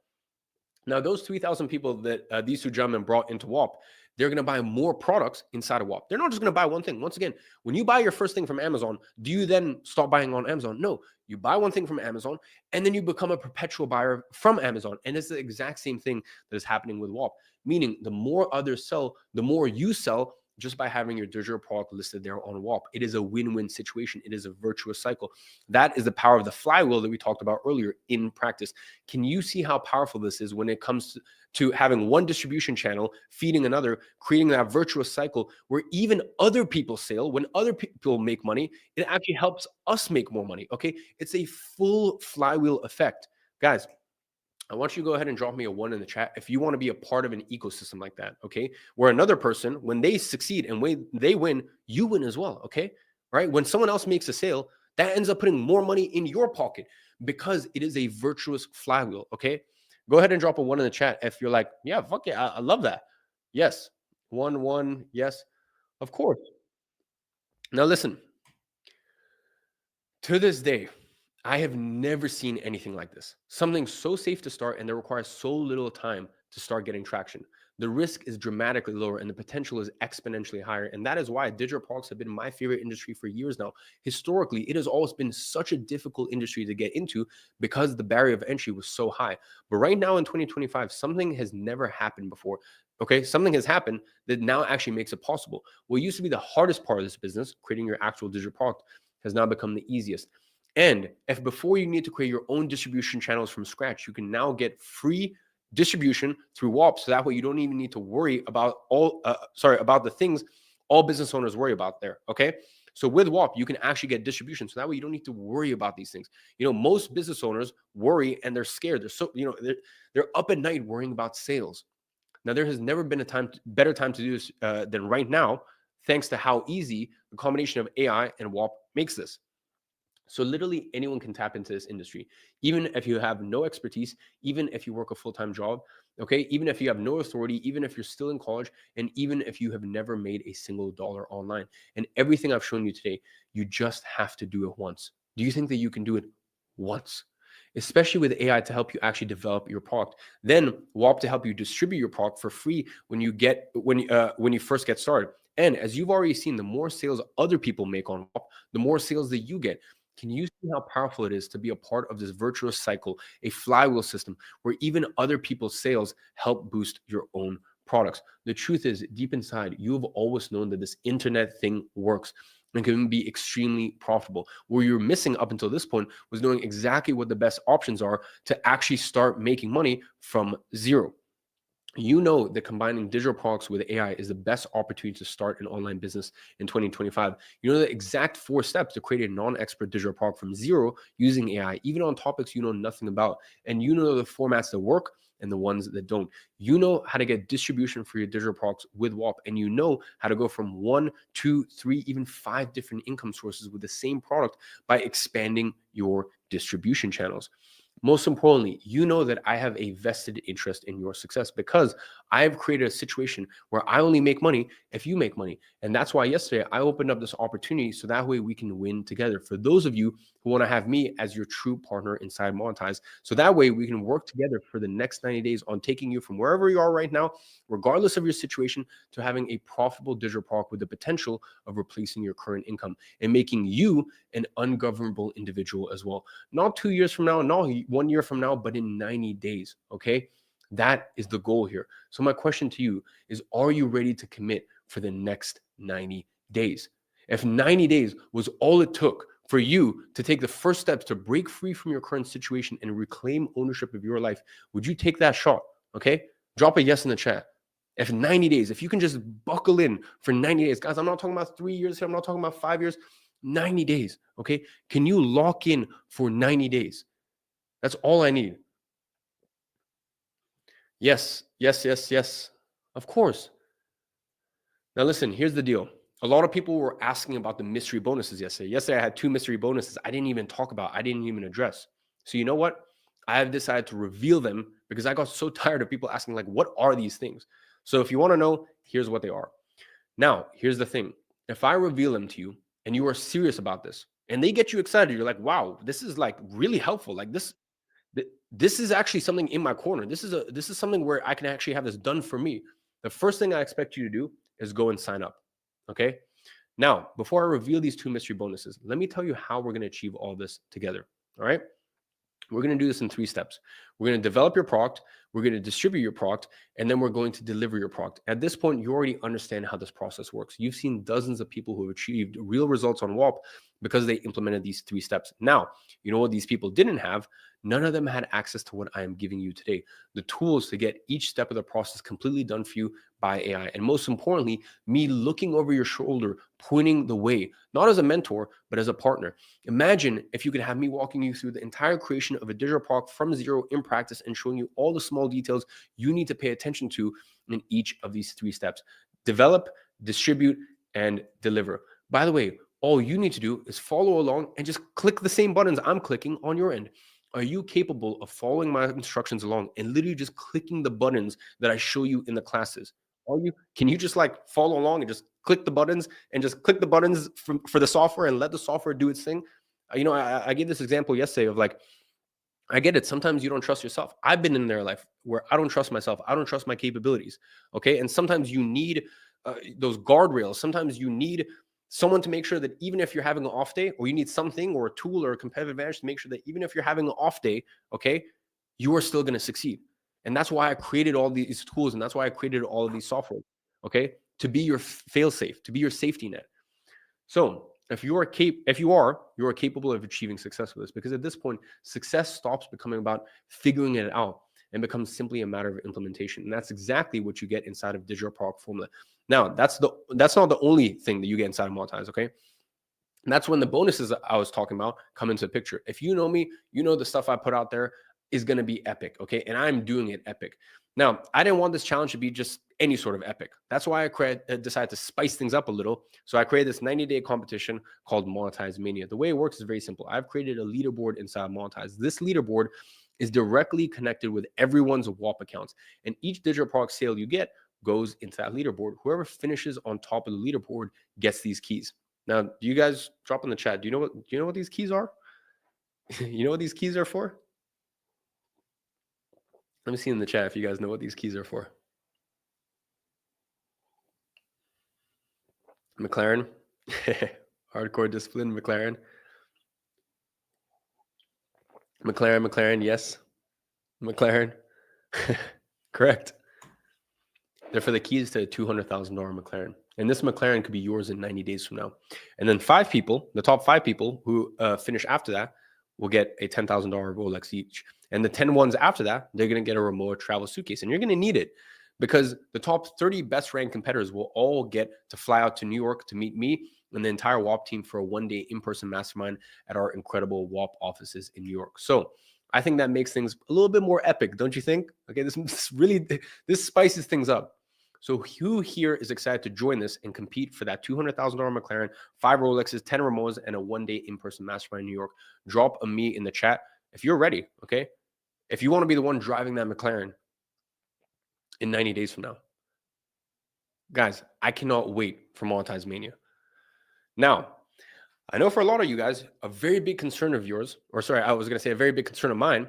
Now, those 3,000 people that these two gentlemen brought into WAP, they're going to buy more products inside of WAP. They're not just going to buy one thing. Once again, when you buy your first thing from Amazon, do you then stop buying on Amazon? No, you buy one thing from Amazon and then you become a perpetual buyer from Amazon. And it's the exact same thing that is happening with WAP, meaning the more others sell, the more you sell just by having your digital product listed there on WAP. It is a win-win situation. It is a virtuous cycle. That is the power of the flywheel that we talked about earlier in practice. Can you see how powerful this is when it comes to having one distribution channel feeding another, creating that virtuous cycle where even other people sell, when other people make money, it actually helps us make more money, okay? It's a full flywheel effect. Guys, I want you to go ahead and drop me a 1 in the chat if you want to be a part of an ecosystem like that, okay? Where another person, when they succeed and when they win, you win as well, okay? Right? When someone else makes a sale, that ends up putting more money in your pocket because it is a virtuous flywheel, okay? Go ahead and drop a 1 in the chat if you're like, yeah, fuck yeah, I love that. Yes. 1, yes, of course. Now listen, to this day, I have never seen anything like this. Something so safe to start and that requires so little time to start getting traction. The risk is dramatically lower and the potential is exponentially higher. And that is why digital products have been my favorite industry for years now. Historically, it has always been such a difficult industry to get into because the barrier of entry was so high. But right now in 2025, something has never happened before. Okay, something has happened that now actually makes it possible. What used to be the hardest part of this business, creating your actual digital product, has now become the easiest. And if before you need to create your own distribution channels from scratch, you can now get free distribution through WAP. So that way you don't even need to worry about about the things all business owners worry about there. Okay. So with WAP, you can actually get distribution. So that way you don't need to worry about these things. You know, most business owners worry and they're scared. They're so, they're up at night worrying about sales. Now, there has never been a better time to do this than right now, thanks to how easy the combination of AI and WAP makes this. So literally anyone can tap into this industry, even if you have no expertise, even if you work a full-time job, okay? Even if you have no authority, even if you're still in college, and even if you have never made a single dollar online. And everything I've shown you today, you just have to do it once. Do you think that you can do it once? Especially with AI to help you actually develop your product. Then WAP to help you distribute your product for free when you first get started. And as you've already seen, the more sales other people make on WAP, the more sales that you get. Can you see how powerful it is to be a part of this virtuous cycle, a flywheel system where even other people's sales help boost your own products? The truth is, deep inside, you have always known that this internet thing works and can be extremely profitable. Where you're missing up until this point was knowing exactly what the best options are to actually start making money from zero. You know that combining digital products with AI is the best opportunity to start an online business in 2025. You know the exact 4 steps to create a non-expert digital product from zero using AI, even on topics you know nothing about. And you know the formats that work and the ones that don't. You know how to get distribution for your digital products with WAP, and you know how to go from 1, 2, 3, even 5 different income sources with the same product by expanding your distribution channels. Most importantly, you know that I have a vested interest in your success because I have created a situation where I only make money if you make money. And that's why yesterday I opened up this opportunity so that way we can win together. For those of you who want to have me as your true partner inside Monetise, so that way we can work together for the next 90 days on taking you from wherever you are right now, regardless of your situation, to having a profitable digital product with the potential of replacing your current income and making you an ungovernable individual as well. Not 2 years from now, not 1 year from now, but in 90 days. Okay. That is the goal here. So, my question to you is, are you ready to commit for the next 90 days? If 90 days was all it took for you to take the first steps to break free from your current situation and reclaim ownership of your life, would you take that shot? Okay. Drop a yes in the chat. If 90 days, if you can just buckle in for 90 days, guys, I'm not talking about 3 years here, I'm not talking about 5 years, 90 days. Okay. Can you lock in for 90 days? That's all I need. Yes, yes, yes, yes. Of course. Now, listen, here's the deal. A lot of people were asking about the mystery bonuses yesterday. Yesterday, I had 2 mystery bonuses I didn't even talk about, I didn't even address. So, you know what? I have decided to reveal them because I got so tired of people asking, like, what are these things? So, if you want to know, here's what they are. Now, here's the thing. If I reveal them to you and you are serious about this and they get you excited, you're like, wow, this is like really helpful. Like this is actually something in my corner. This is something where I can actually have this done for me. The first thing I expect you to do is go and sign up. Okay. Now, before I reveal these 2 mystery bonuses, let me tell you how we're going to achieve all this together. All right. We're going to do this in 3 steps. We're going to develop your product, we're going to distribute your product, and then we're going to deliver your product. At this point, you already understand how this process works. You've seen dozens of people who have achieved real results on Whop because they implemented these 3 steps. Now, you know what these people didn't have? None of them had access to what I am giving you today, the tools to get each step of the process completely done for you by AI. And most importantly, me looking over your shoulder, pointing the way, not as a mentor, but as a partner. Imagine if you could have me walking you through the entire creation of a digital product from zero in practice and showing you all the small details you need to pay attention to in each of these 3 steps. Develop, distribute, and deliver. By the way, all you need to do is follow along and just click the same buttons I'm clicking on your end. Are you capable of following my instructions along and literally just clicking the buttons that I show you in the classes? Are you? Can you just like follow along and just click the buttons and just click the buttons for the software and let the software do its thing? You know, I gave this example yesterday of like, I get it. Sometimes you don't trust yourself. I've been in their life where I don't trust myself. I don't trust my capabilities. Okay. And sometimes you need those guardrails. Sometimes you need someone to make sure that even if you're having an off day, or you need something or a tool or a competitive advantage to make sure that even if you're having an off day, okay, you are still going to succeed. And that's why I created all these tools. And that's why I created all of these software. Okay. To be your fail safe, to be your safety net. So if you are you are capable of achieving success with this, because at this point, success stops becoming about figuring it out and becomes simply a matter of implementation. And that's exactly what you get inside of digital product formula. Now, that's not the only thing that you get inside of Monetise, okay? And that's when the bonuses I was talking about come into the picture. If you know me, you know the stuff I put out there is going to be epic, okay? And I'm doing it epic. Now, I didn't want this challenge to be just any sort of epic. That's why I decided to spice things up a little. So I created this 90-day competition called Monetise Mania. The way it works is very simple. I've created a leaderboard inside Monetise. This leaderboard is directly connected with everyone's WAP accounts. And each digital product sale you get goes into that leaderboard. Whoever finishes on top of the leaderboard gets these keys. Now, do you guys drop in the chat? Do you know what these keys are? You know what these keys are for? Let me see in the chat if you guys know what these keys are for. McLaren, hardcore discipline, McLaren, yes, McLaren, correct. They're for the keys to a $200,000 McLaren. And this McLaren could be yours in 90 days from now. And then the top 5 people who finish after that will get a $10,000 Rolex each. And the 10 ones after that, they're going to get a remote travel suitcase. And you're going to need it because the top 30 best ranked competitors will all get to fly out to New York to meet me and the entire WAP team for a 1-day in-person mastermind at our incredible WAP offices in New York. So I think that makes things a little bit more epic, don't you think? Okay, this spices things up. So who here is excited to join this and compete for that $200,000 McLaren, 5 Rolexes, 10 Ramos, and a 1-day in-person mastermind in New York? Drop a me in the chat if you're ready, okay? If you want to be the one driving that McLaren in 90 days from now. Guys, I cannot wait for Monetise Mania. Now, I know for a lot of you guys, a very big concern of yours, or sorry, I was going to say a very big concern of mine,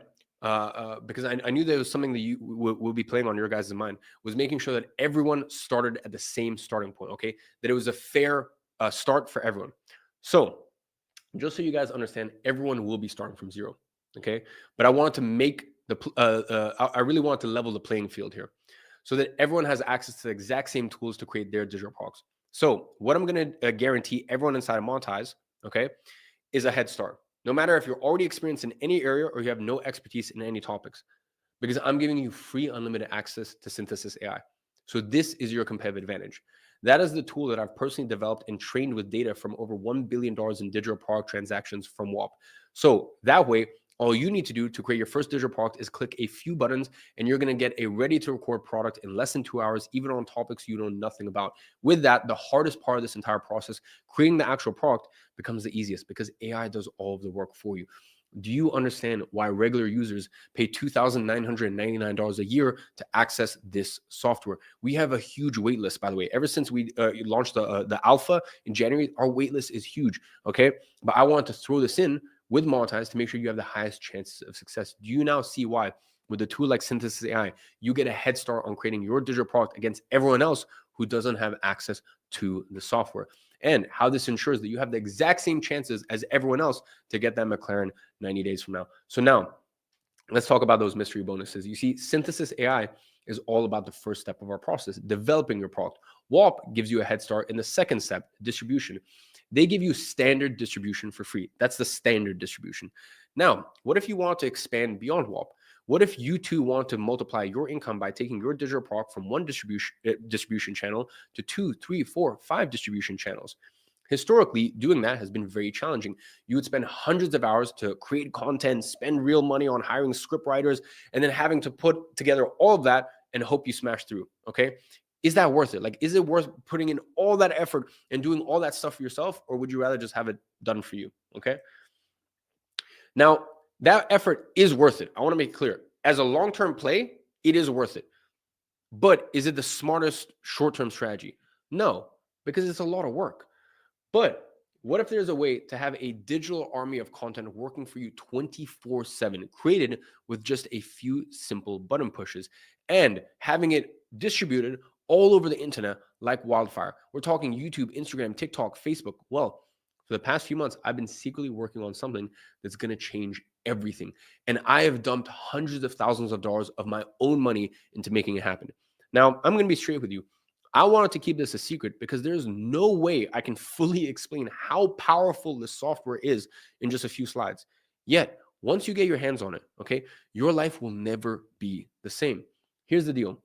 because I knew there was something that you will be playing on your guys' mind, was making sure that everyone started at the same starting point, okay? That it was a fair start for everyone. So just so you guys understand, everyone will be starting from zero, okay? But I wanted to make I really wanted to level the playing field here so that everyone has access to the exact same tools to create their digital products. So what I'm going to guarantee everyone inside of Monetise, okay, is a head start. No matter if you're already experienced in any area or you have no expertise in any topics, because I'm giving you free unlimited access to Synthesis AI. So this is your competitive advantage. That is the tool that I've personally developed and trained with data from over $1 billion in digital product transactions from WAP. So that way, All you need to do to create your first digital product is click a few buttons, and you're going to get a ready to record product in less than 2 hours, even on topics you know nothing about. With that, the hardest part of this entire process, creating the actual product, becomes the easiest because AI does all of the work for you. Do you understand why regular users pay $2,999 a year to access this software? We have a huge wait list, by the way. Ever since we launched the alpha in January, our wait list is huge, okay? But I want to throw this in with Monetise to make sure you have the highest chances of success. Do you now see why with a tool like Synthesis AI, you get a head start on creating your digital product against everyone else who doesn't have access to the software? And how this ensures that you have the exact same chances as everyone else to get that McLaren 90 days from now. So now let's talk about those mystery bonuses. You see, Synthesis AI is all about the first step of our process, developing your product. Whop gives you a head start in the second step, distribution. They give you standard distribution for free. That's the standard distribution. Now, what if you want to expand beyond Whop? What if you too want to multiply your income by taking your digital product from one distribution channel to 2, 3, 4, 5 distribution channels? Historically, doing that has been very challenging. You would spend hundreds of hours to create content, spend real money on hiring script writers, and then having to put together all of that and hope you smash through. Okay. Is that worth it? Like, is it worth putting in all that effort and doing all that stuff for yourself? Or would you rather just have it done for you? Okay. Now, that effort is worth it. I want to make it clear. As a long-term play, it is worth it. But is it the smartest short-term strategy? No, because it's a lot of work. But what if there's a way to have a digital army of content working for you 24/7, created with just a few simple button pushes and having it distributed all over the internet like wildfire? We're talking YouTube, Instagram, TikTok, Facebook. Well, for the past few months, I've been secretly working on something that's going to change everything. And I have dumped hundreds of thousands of dollars of my own money into making it happen. Now, I'm going to be straight with you. I wanted to keep this a secret because there's no way I can fully explain how powerful this software is in just a few slides. Yet, once you get your hands on it, okay, your life will never be the same. Here's the deal.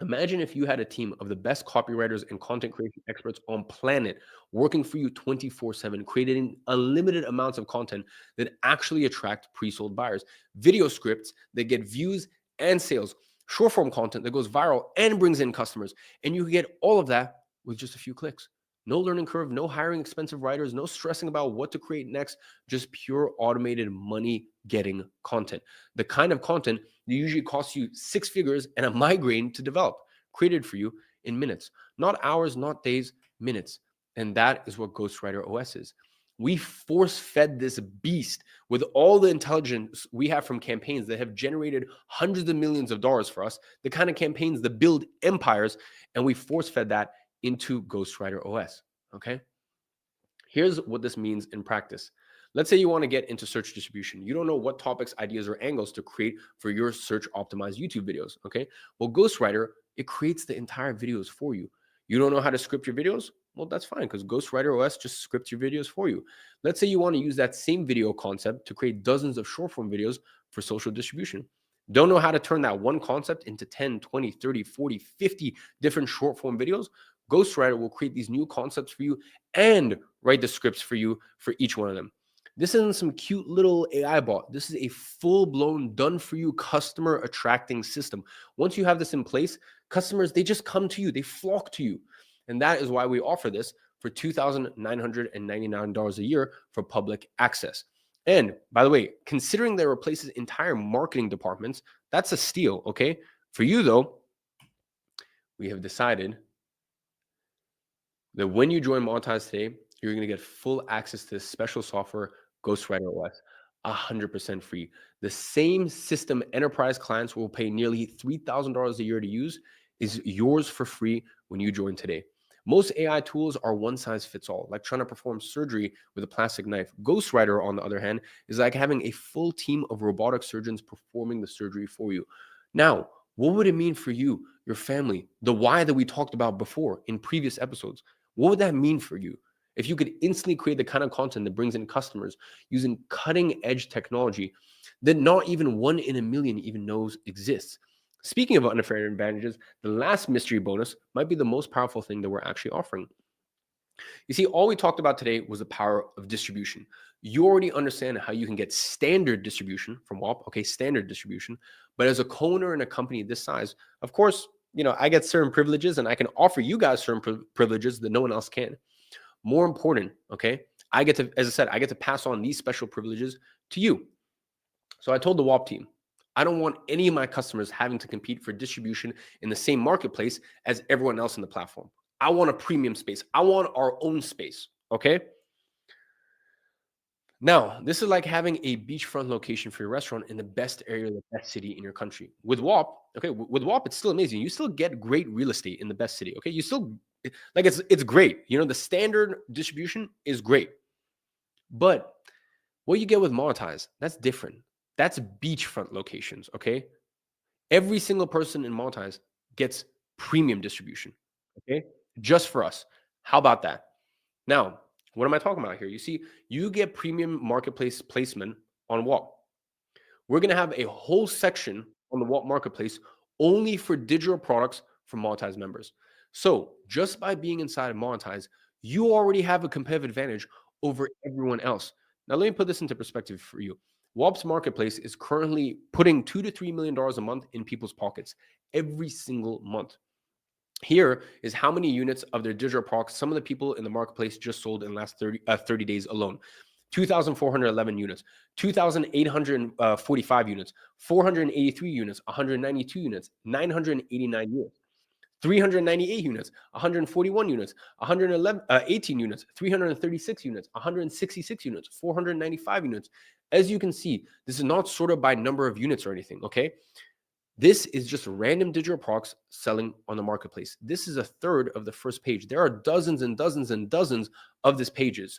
Imagine if you had a team of the best copywriters and content creation experts on planet working for you 24/7, creating unlimited amounts of content that actually attract pre-sold buyers, video scripts that get views and sales, short form content that goes viral and brings in customers. And you get all of that with just a few clicks. No learning curve, no hiring expensive writers, no stressing about what to create next, just pure automated money getting content. The kind of content that usually costs you 6 figures and a migraine to develop, created for you in minutes, not hours, not days, minutes. And that is what Ghostwriter OS is. We force fed this beast with all the intelligence we have from campaigns that have generated hundreds of millions of dollars for us, the kind of campaigns that build empires, and we force fed that into Ghostwriter OS. Okay. Here's what this means in practice. Let's say you want to get into search distribution. You don't know what topics, ideas, or angles to create for your search optimized YouTube videos. Okay. Well, Ghostwriter, it creates the entire videos for you. You don't know how to script your videos? Well, that's fine because Ghostwriter OS just scripts your videos for you. Let's say you want to use that same video concept to create dozens of short form videos for social distribution. Don't know how to turn that one concept into 10, 20, 30, 40, 50 different short form videos? Ghostwriter will create these new concepts for you and write the scripts for you for each one of them. This isn't some cute little AI bot. This is a full-blown, done-for-you, customer-attracting system. Once you have this in place, customers, they just come to you. They flock to you. And that is why we offer this for $2,999 a year for public access. And by the way, considering that it replaces entire marketing departments, that's a steal, okay? For you, though, we have decided that when you join Monetise today, you're going to get full access to this special software, Ghostwriter OS, 100% free. The same system enterprise clients will pay nearly $3,000 a year to use is yours for free when you join today. Most AI tools are one size fits all, like trying to perform surgery with a plastic knife. Ghostwriter, on the other hand, is like having a full team of robotic surgeons performing the surgery for you. Now, what would it mean for you, your family, the why that we talked about before in previous episodes? What would that mean for you if you could instantly create the kind of content that brings in customers using cutting edge technology that not even 1 in a million even knows exists? Speaking of unfair advantages, the last mystery bonus might be the most powerful thing that we're actually offering. You see, all we talked about today was the power of distribution. You already understand how you can get standard distribution from WAP, okay, standard distribution. But as a co-owner in a company this size, of course, I get certain privileges and I can offer you guys certain privileges that no one else can. More important, okay, I get to, as I said, I get to pass on these special privileges to you. So I told the WAP team, I don't want any of my customers having to compete for distribution in the same marketplace as everyone else in the platform. I want a premium space. I want our own space, okay? Now, this is like having a beachfront location for your restaurant in the best area, the best city in your country. With WAP, okay, with WAP, it's still amazing. You still get great real estate in the best city, okay? You still, like, it's great. The standard distribution is great. But what you get with Monetise, that's different. That's beachfront locations, okay? Every single person in Monetise gets premium distribution, okay? Just for us. How about that? Now, what am I talking about here? You see, you get premium marketplace placement on WAP. We're going to have a whole section on the WAP marketplace only for digital products for Monetise members. So just by being inside of Monetise, you already have a competitive advantage over everyone else. Now, let me put this into perspective for you. WAP's marketplace is currently putting $2 to $3 million a month in people's pockets every single month. Here is how many units of their digital products some of the people in the marketplace just sold in the last 30 days alone. 2,411 units, 2,845 units, 483 units, 192 units, 989 units, 398 units, 141 units, 18 units, 336 units, 166 units, 495 units. As you can see, this is not sorted by number of units or anything, okay? This is just random digital products selling on the marketplace. This is a third of the first page. There are dozens and dozens and dozens of these pages.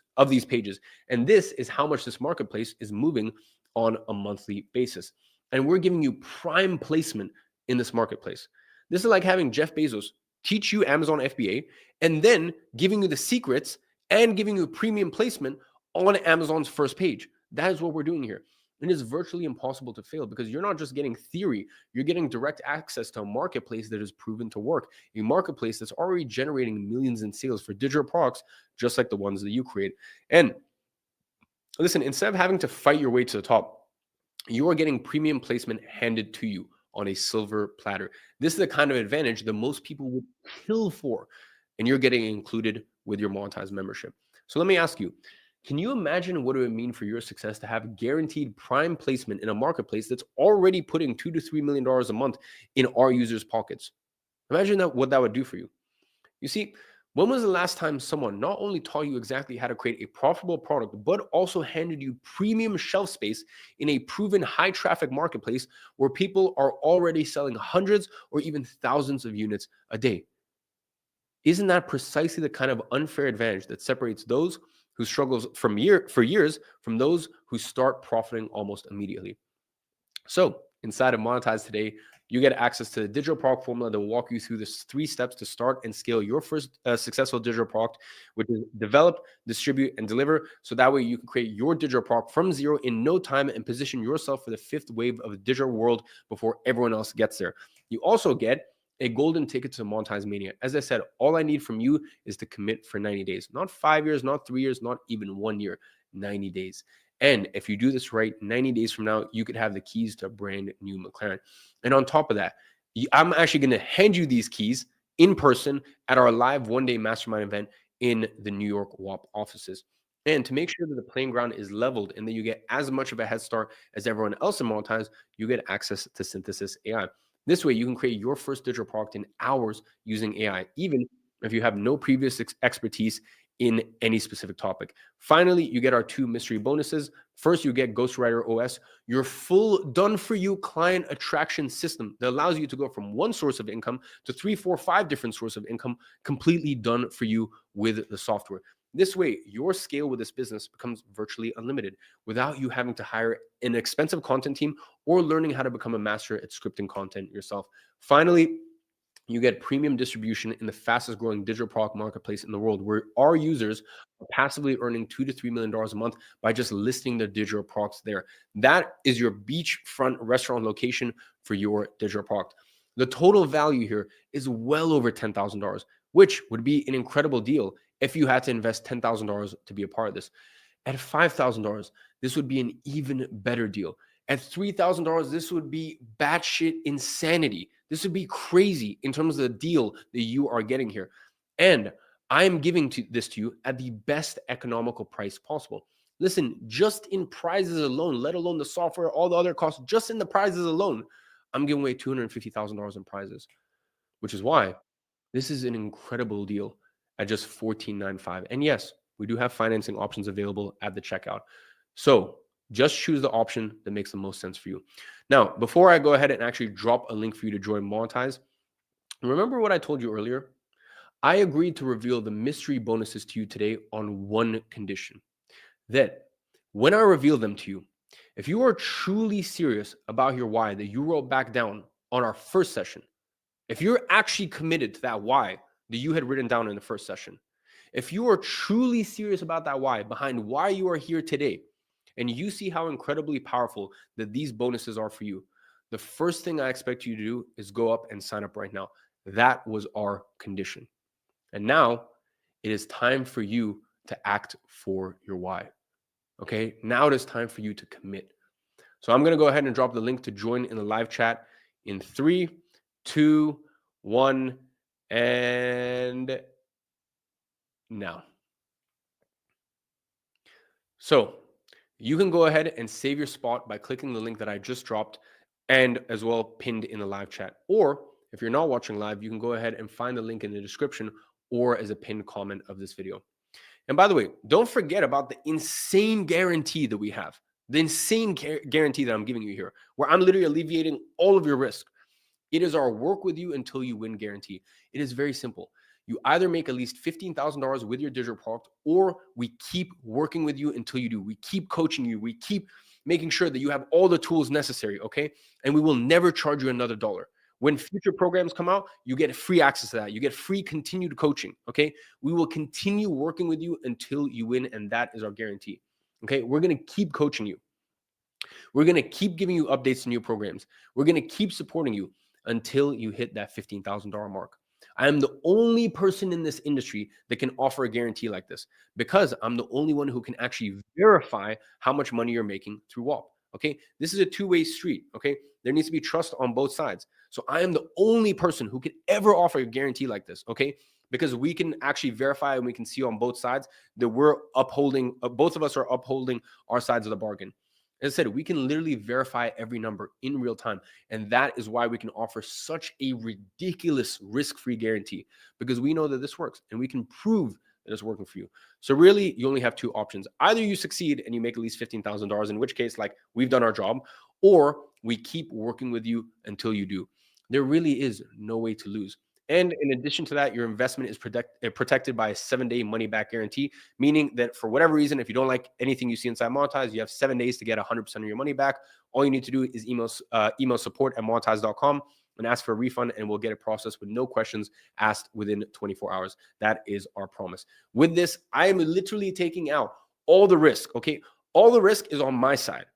And this is how much this marketplace is moving on a monthly basis. And we're giving you prime placement in this marketplace. This is like having Jeff Bezos teach you Amazon FBA and then giving you the secrets and giving you premium placement on Amazon's first page. That is what we're doing here. It is virtually impossible to fail because you're not just getting theory, you're getting direct access to a marketplace that is proven to work, a marketplace that's already generating millions in sales for digital products, just like the ones that you create. And listen, instead of having to fight your way to the top, you are getting premium placement handed to you on a silver platter. This is the kind of advantage that most people would kill for, and you're getting included with your Monetise membership. So let me ask you, can you imagine what it would mean for your success to have guaranteed prime placement in a marketplace that's already putting $2 to $3 million a month in our users' pockets? Imagine what that would do for you. You see, when was the last time someone not only taught you exactly how to create a profitable product, but also handed you premium shelf space in a proven high traffic marketplace where people are already selling hundreds or even thousands of units a day? Isn't that precisely the kind of unfair advantage that separates those who struggles for years from those who start profiting almost immediately? So inside of Monetise today, you get access to the digital product formula that will walk you through the 3 steps to start and scale your first successful digital product, which is develop, distribute, and deliver. So that way you can create your digital product from zero in no time and position yourself for the 5th wave of the digital world before everyone else gets there. You also get a golden ticket to Monetise Mania. As I said, all I need from you is to commit for 90 days, not 5 years, not 3 years, not even 1 year, 90 days. And if you do this right, 90 days from now, you could have the keys to a brand new McLaren. And on top of that, I'm actually going to hand you these keys in person at our live one-day mastermind event in the New York WAP offices. And to make sure that the playing ground is leveled and that you get as much of a head start as everyone else in Monetise, you get access to Synthesis AI. This way, you can create your first digital product in hours using AI, even if you have no previous expertise in any specific topic. Finally, you get our 2 mystery bonuses. First, you get Ghostwriter OS, your full done-for-you client attraction system that allows you to go from one source of income to 3, 4, 5 different sources of income, completely done for you with the software. This way, your scale with this business becomes virtually unlimited without you having to hire an expensive content team or learning how to become a master at scripting content yourself. Finally, you get premium distribution in the fastest growing digital product marketplace in the world, where our users are passively earning $2 to $3 million a month by just listing their digital products there. That is your beachfront restaurant location for your digital product. The total value here is well over $10,000, which would be an incredible deal if you had to invest $10,000 to be a part of this. At $5,000, this would be an even better deal. At $3,000, this would be batshit insanity. This would be crazy in terms of the deal that you are getting here. And I am giving this to you at the best economical price possible. Listen, just in prizes alone, let alone the software, all the other costs, just in the prizes alone, I'm giving away $250,000 in prizes, which is why this is an incredible deal at just $14.95. And yes, we do have financing options available at the checkout. So just choose the option that makes the most sense for you. Now, before I go ahead and actually drop a link for you to join Monetise, remember what I told you earlier? I agreed to reveal the mystery bonuses to you today on one condition, that when I reveal them to you, if you are truly serious about your why that you wrote back down on our first session, if you're actually committed to that why that you had written down in the first session, if you are truly serious about that why, behind why you are here today, and you see how incredibly powerful that these bonuses are for you, the first thing I expect you to do is go up and sign up right now. That was our condition. And now it is time for you to act for your why. Okay, now it is time for you to commit. So I'm going to go ahead and drop the link to join in the live chat in 3, 2, 1, and now. So you can go ahead and save your spot by clicking the link that I just dropped and as well pinned in the live chat. Or if you're not watching live, you can go ahead and find the link in the description or as a pinned comment of this video. And by the way, don't forget about the insane guarantee that we have. The insane guarantee that I'm giving you here, where I'm literally alleviating all of your risk. It is our work with you until you win guarantee. It is very simple. You either make at least $15,000 with your digital product, or we keep working with you until you do. We keep coaching you. We keep making sure that you have all the tools necessary, okay? And we will never charge you another dollar. When future programs come out, you get free access to that. You get free continued coaching, okay? We will continue working with you until you win, and that is our guarantee, okay? We're going to keep coaching you. We're going to keep giving you updates to new programs. We're going to keep supporting you until you hit that $15,000 mark. I am the only person in this industry that can offer a guarantee like this because I'm the only one who can actually verify how much money you're making through whop. Okay. This is a two-way street. Okay. There needs to be trust on both sides. So I am the only person who could ever offer a guarantee like this. Okay. Because we can actually verify and we can see on both sides that we're upholding, both of us are upholding our sides of the bargain. As I said, we can literally verify every number in real time. And that is why we can offer such a ridiculous risk-free guarantee, because we know that this works and we can prove that it's working for you. So really, you only have two options. Either you succeed and you make at least $15,000, in which case, like, we've done our job, or we keep working with you until you do. There really is no way to lose. And in addition to that, your investment is protected by a 7-day money-back guarantee, meaning that for whatever reason, if you don't like anything you see inside Monetise, you have 7 days to get 100% of your money back. All you need to do is email support@monetise.com and ask for a refund, and we'll get it processed with no questions asked within 24 hours. That is our promise. With this, I am literally taking out all the risk, okay? All the risk is on my side.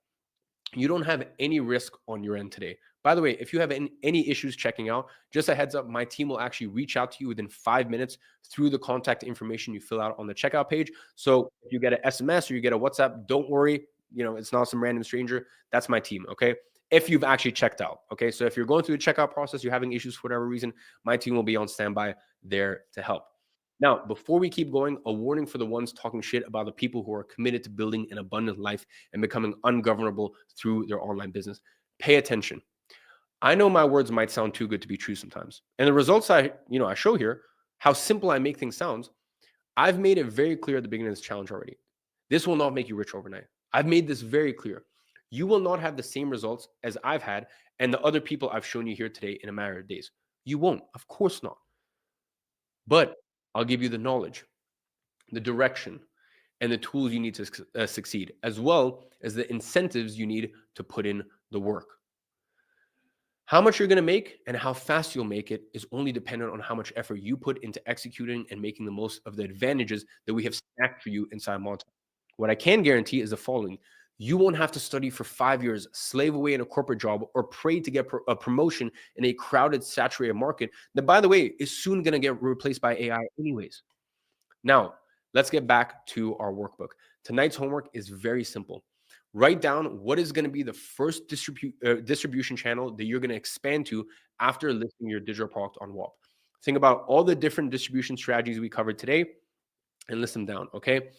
You don't have any risk on your end today. By the way, if you have any issues checking out, just a heads up, my team will actually reach out to you within 5 minutes through the contact information you fill out on the checkout page. So if you get an SMS or you get a WhatsApp, don't worry. You know, it's not some random stranger. That's my team, okay? If you've actually checked out, okay? So if you're going through the checkout process, you're having issues for whatever reason, my team will be on standby there to help. Now, before we keep going, a warning for the ones talking shit about the people who are committed to building an abundant life and becoming ungovernable through their online business. Pay attention. I know my words might sound too good to be true sometimes. And the results I show here, how simple I make things sound, I've made it very clear at the beginning of this challenge already. This will not make you rich overnight. I've made this very clear. You will not have the same results as I've had and the other people I've shown you here today in a matter of days. You won't, of course not. But I'll give you the knowledge, the direction, and the tools you need to succeed, as well as the incentives you need to put in the work. How much you're going to make and how fast you'll make it is only dependent on how much effort you put into executing and making the most of the advantages that we have stacked for you inside Monetise. What I can guarantee is the following. You won't have to study for 5 years, slave away in a corporate job, or pray to get a promotion in a crowded, saturated market that, by the way, is soon going to get replaced by AI anyways. Now, let's get back to our workbook. Tonight's homework is very simple. Write down what is going to be the first distribution channel that you're going to expand to after listing your digital product on Whop. Think about all the different distribution strategies we covered today and list them down, okay?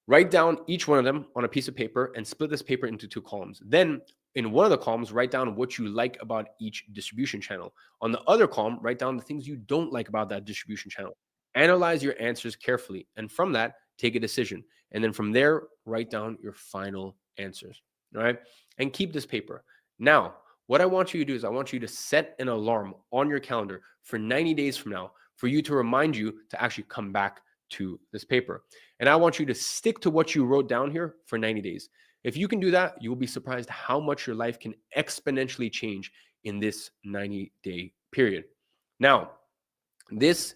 Write down each one of them on a piece of paper and split this paper into 2 columns. Then in one of the columns, write down what you like about each distribution channel. On the other column, write down the things you don't like about that distribution channel. Analyze your answers carefully. And from that, take a decision. And then from there, write down your final answers. All right. And keep this paper. Now, what I want you to do is I want you to set an alarm on your calendar for 90 days from now for you to remind you to actually come back to this paper. And I want you to stick to what you wrote down here for 90 days. If you can do that, you will be surprised how much your life can exponentially change in this 90-day period. Now, this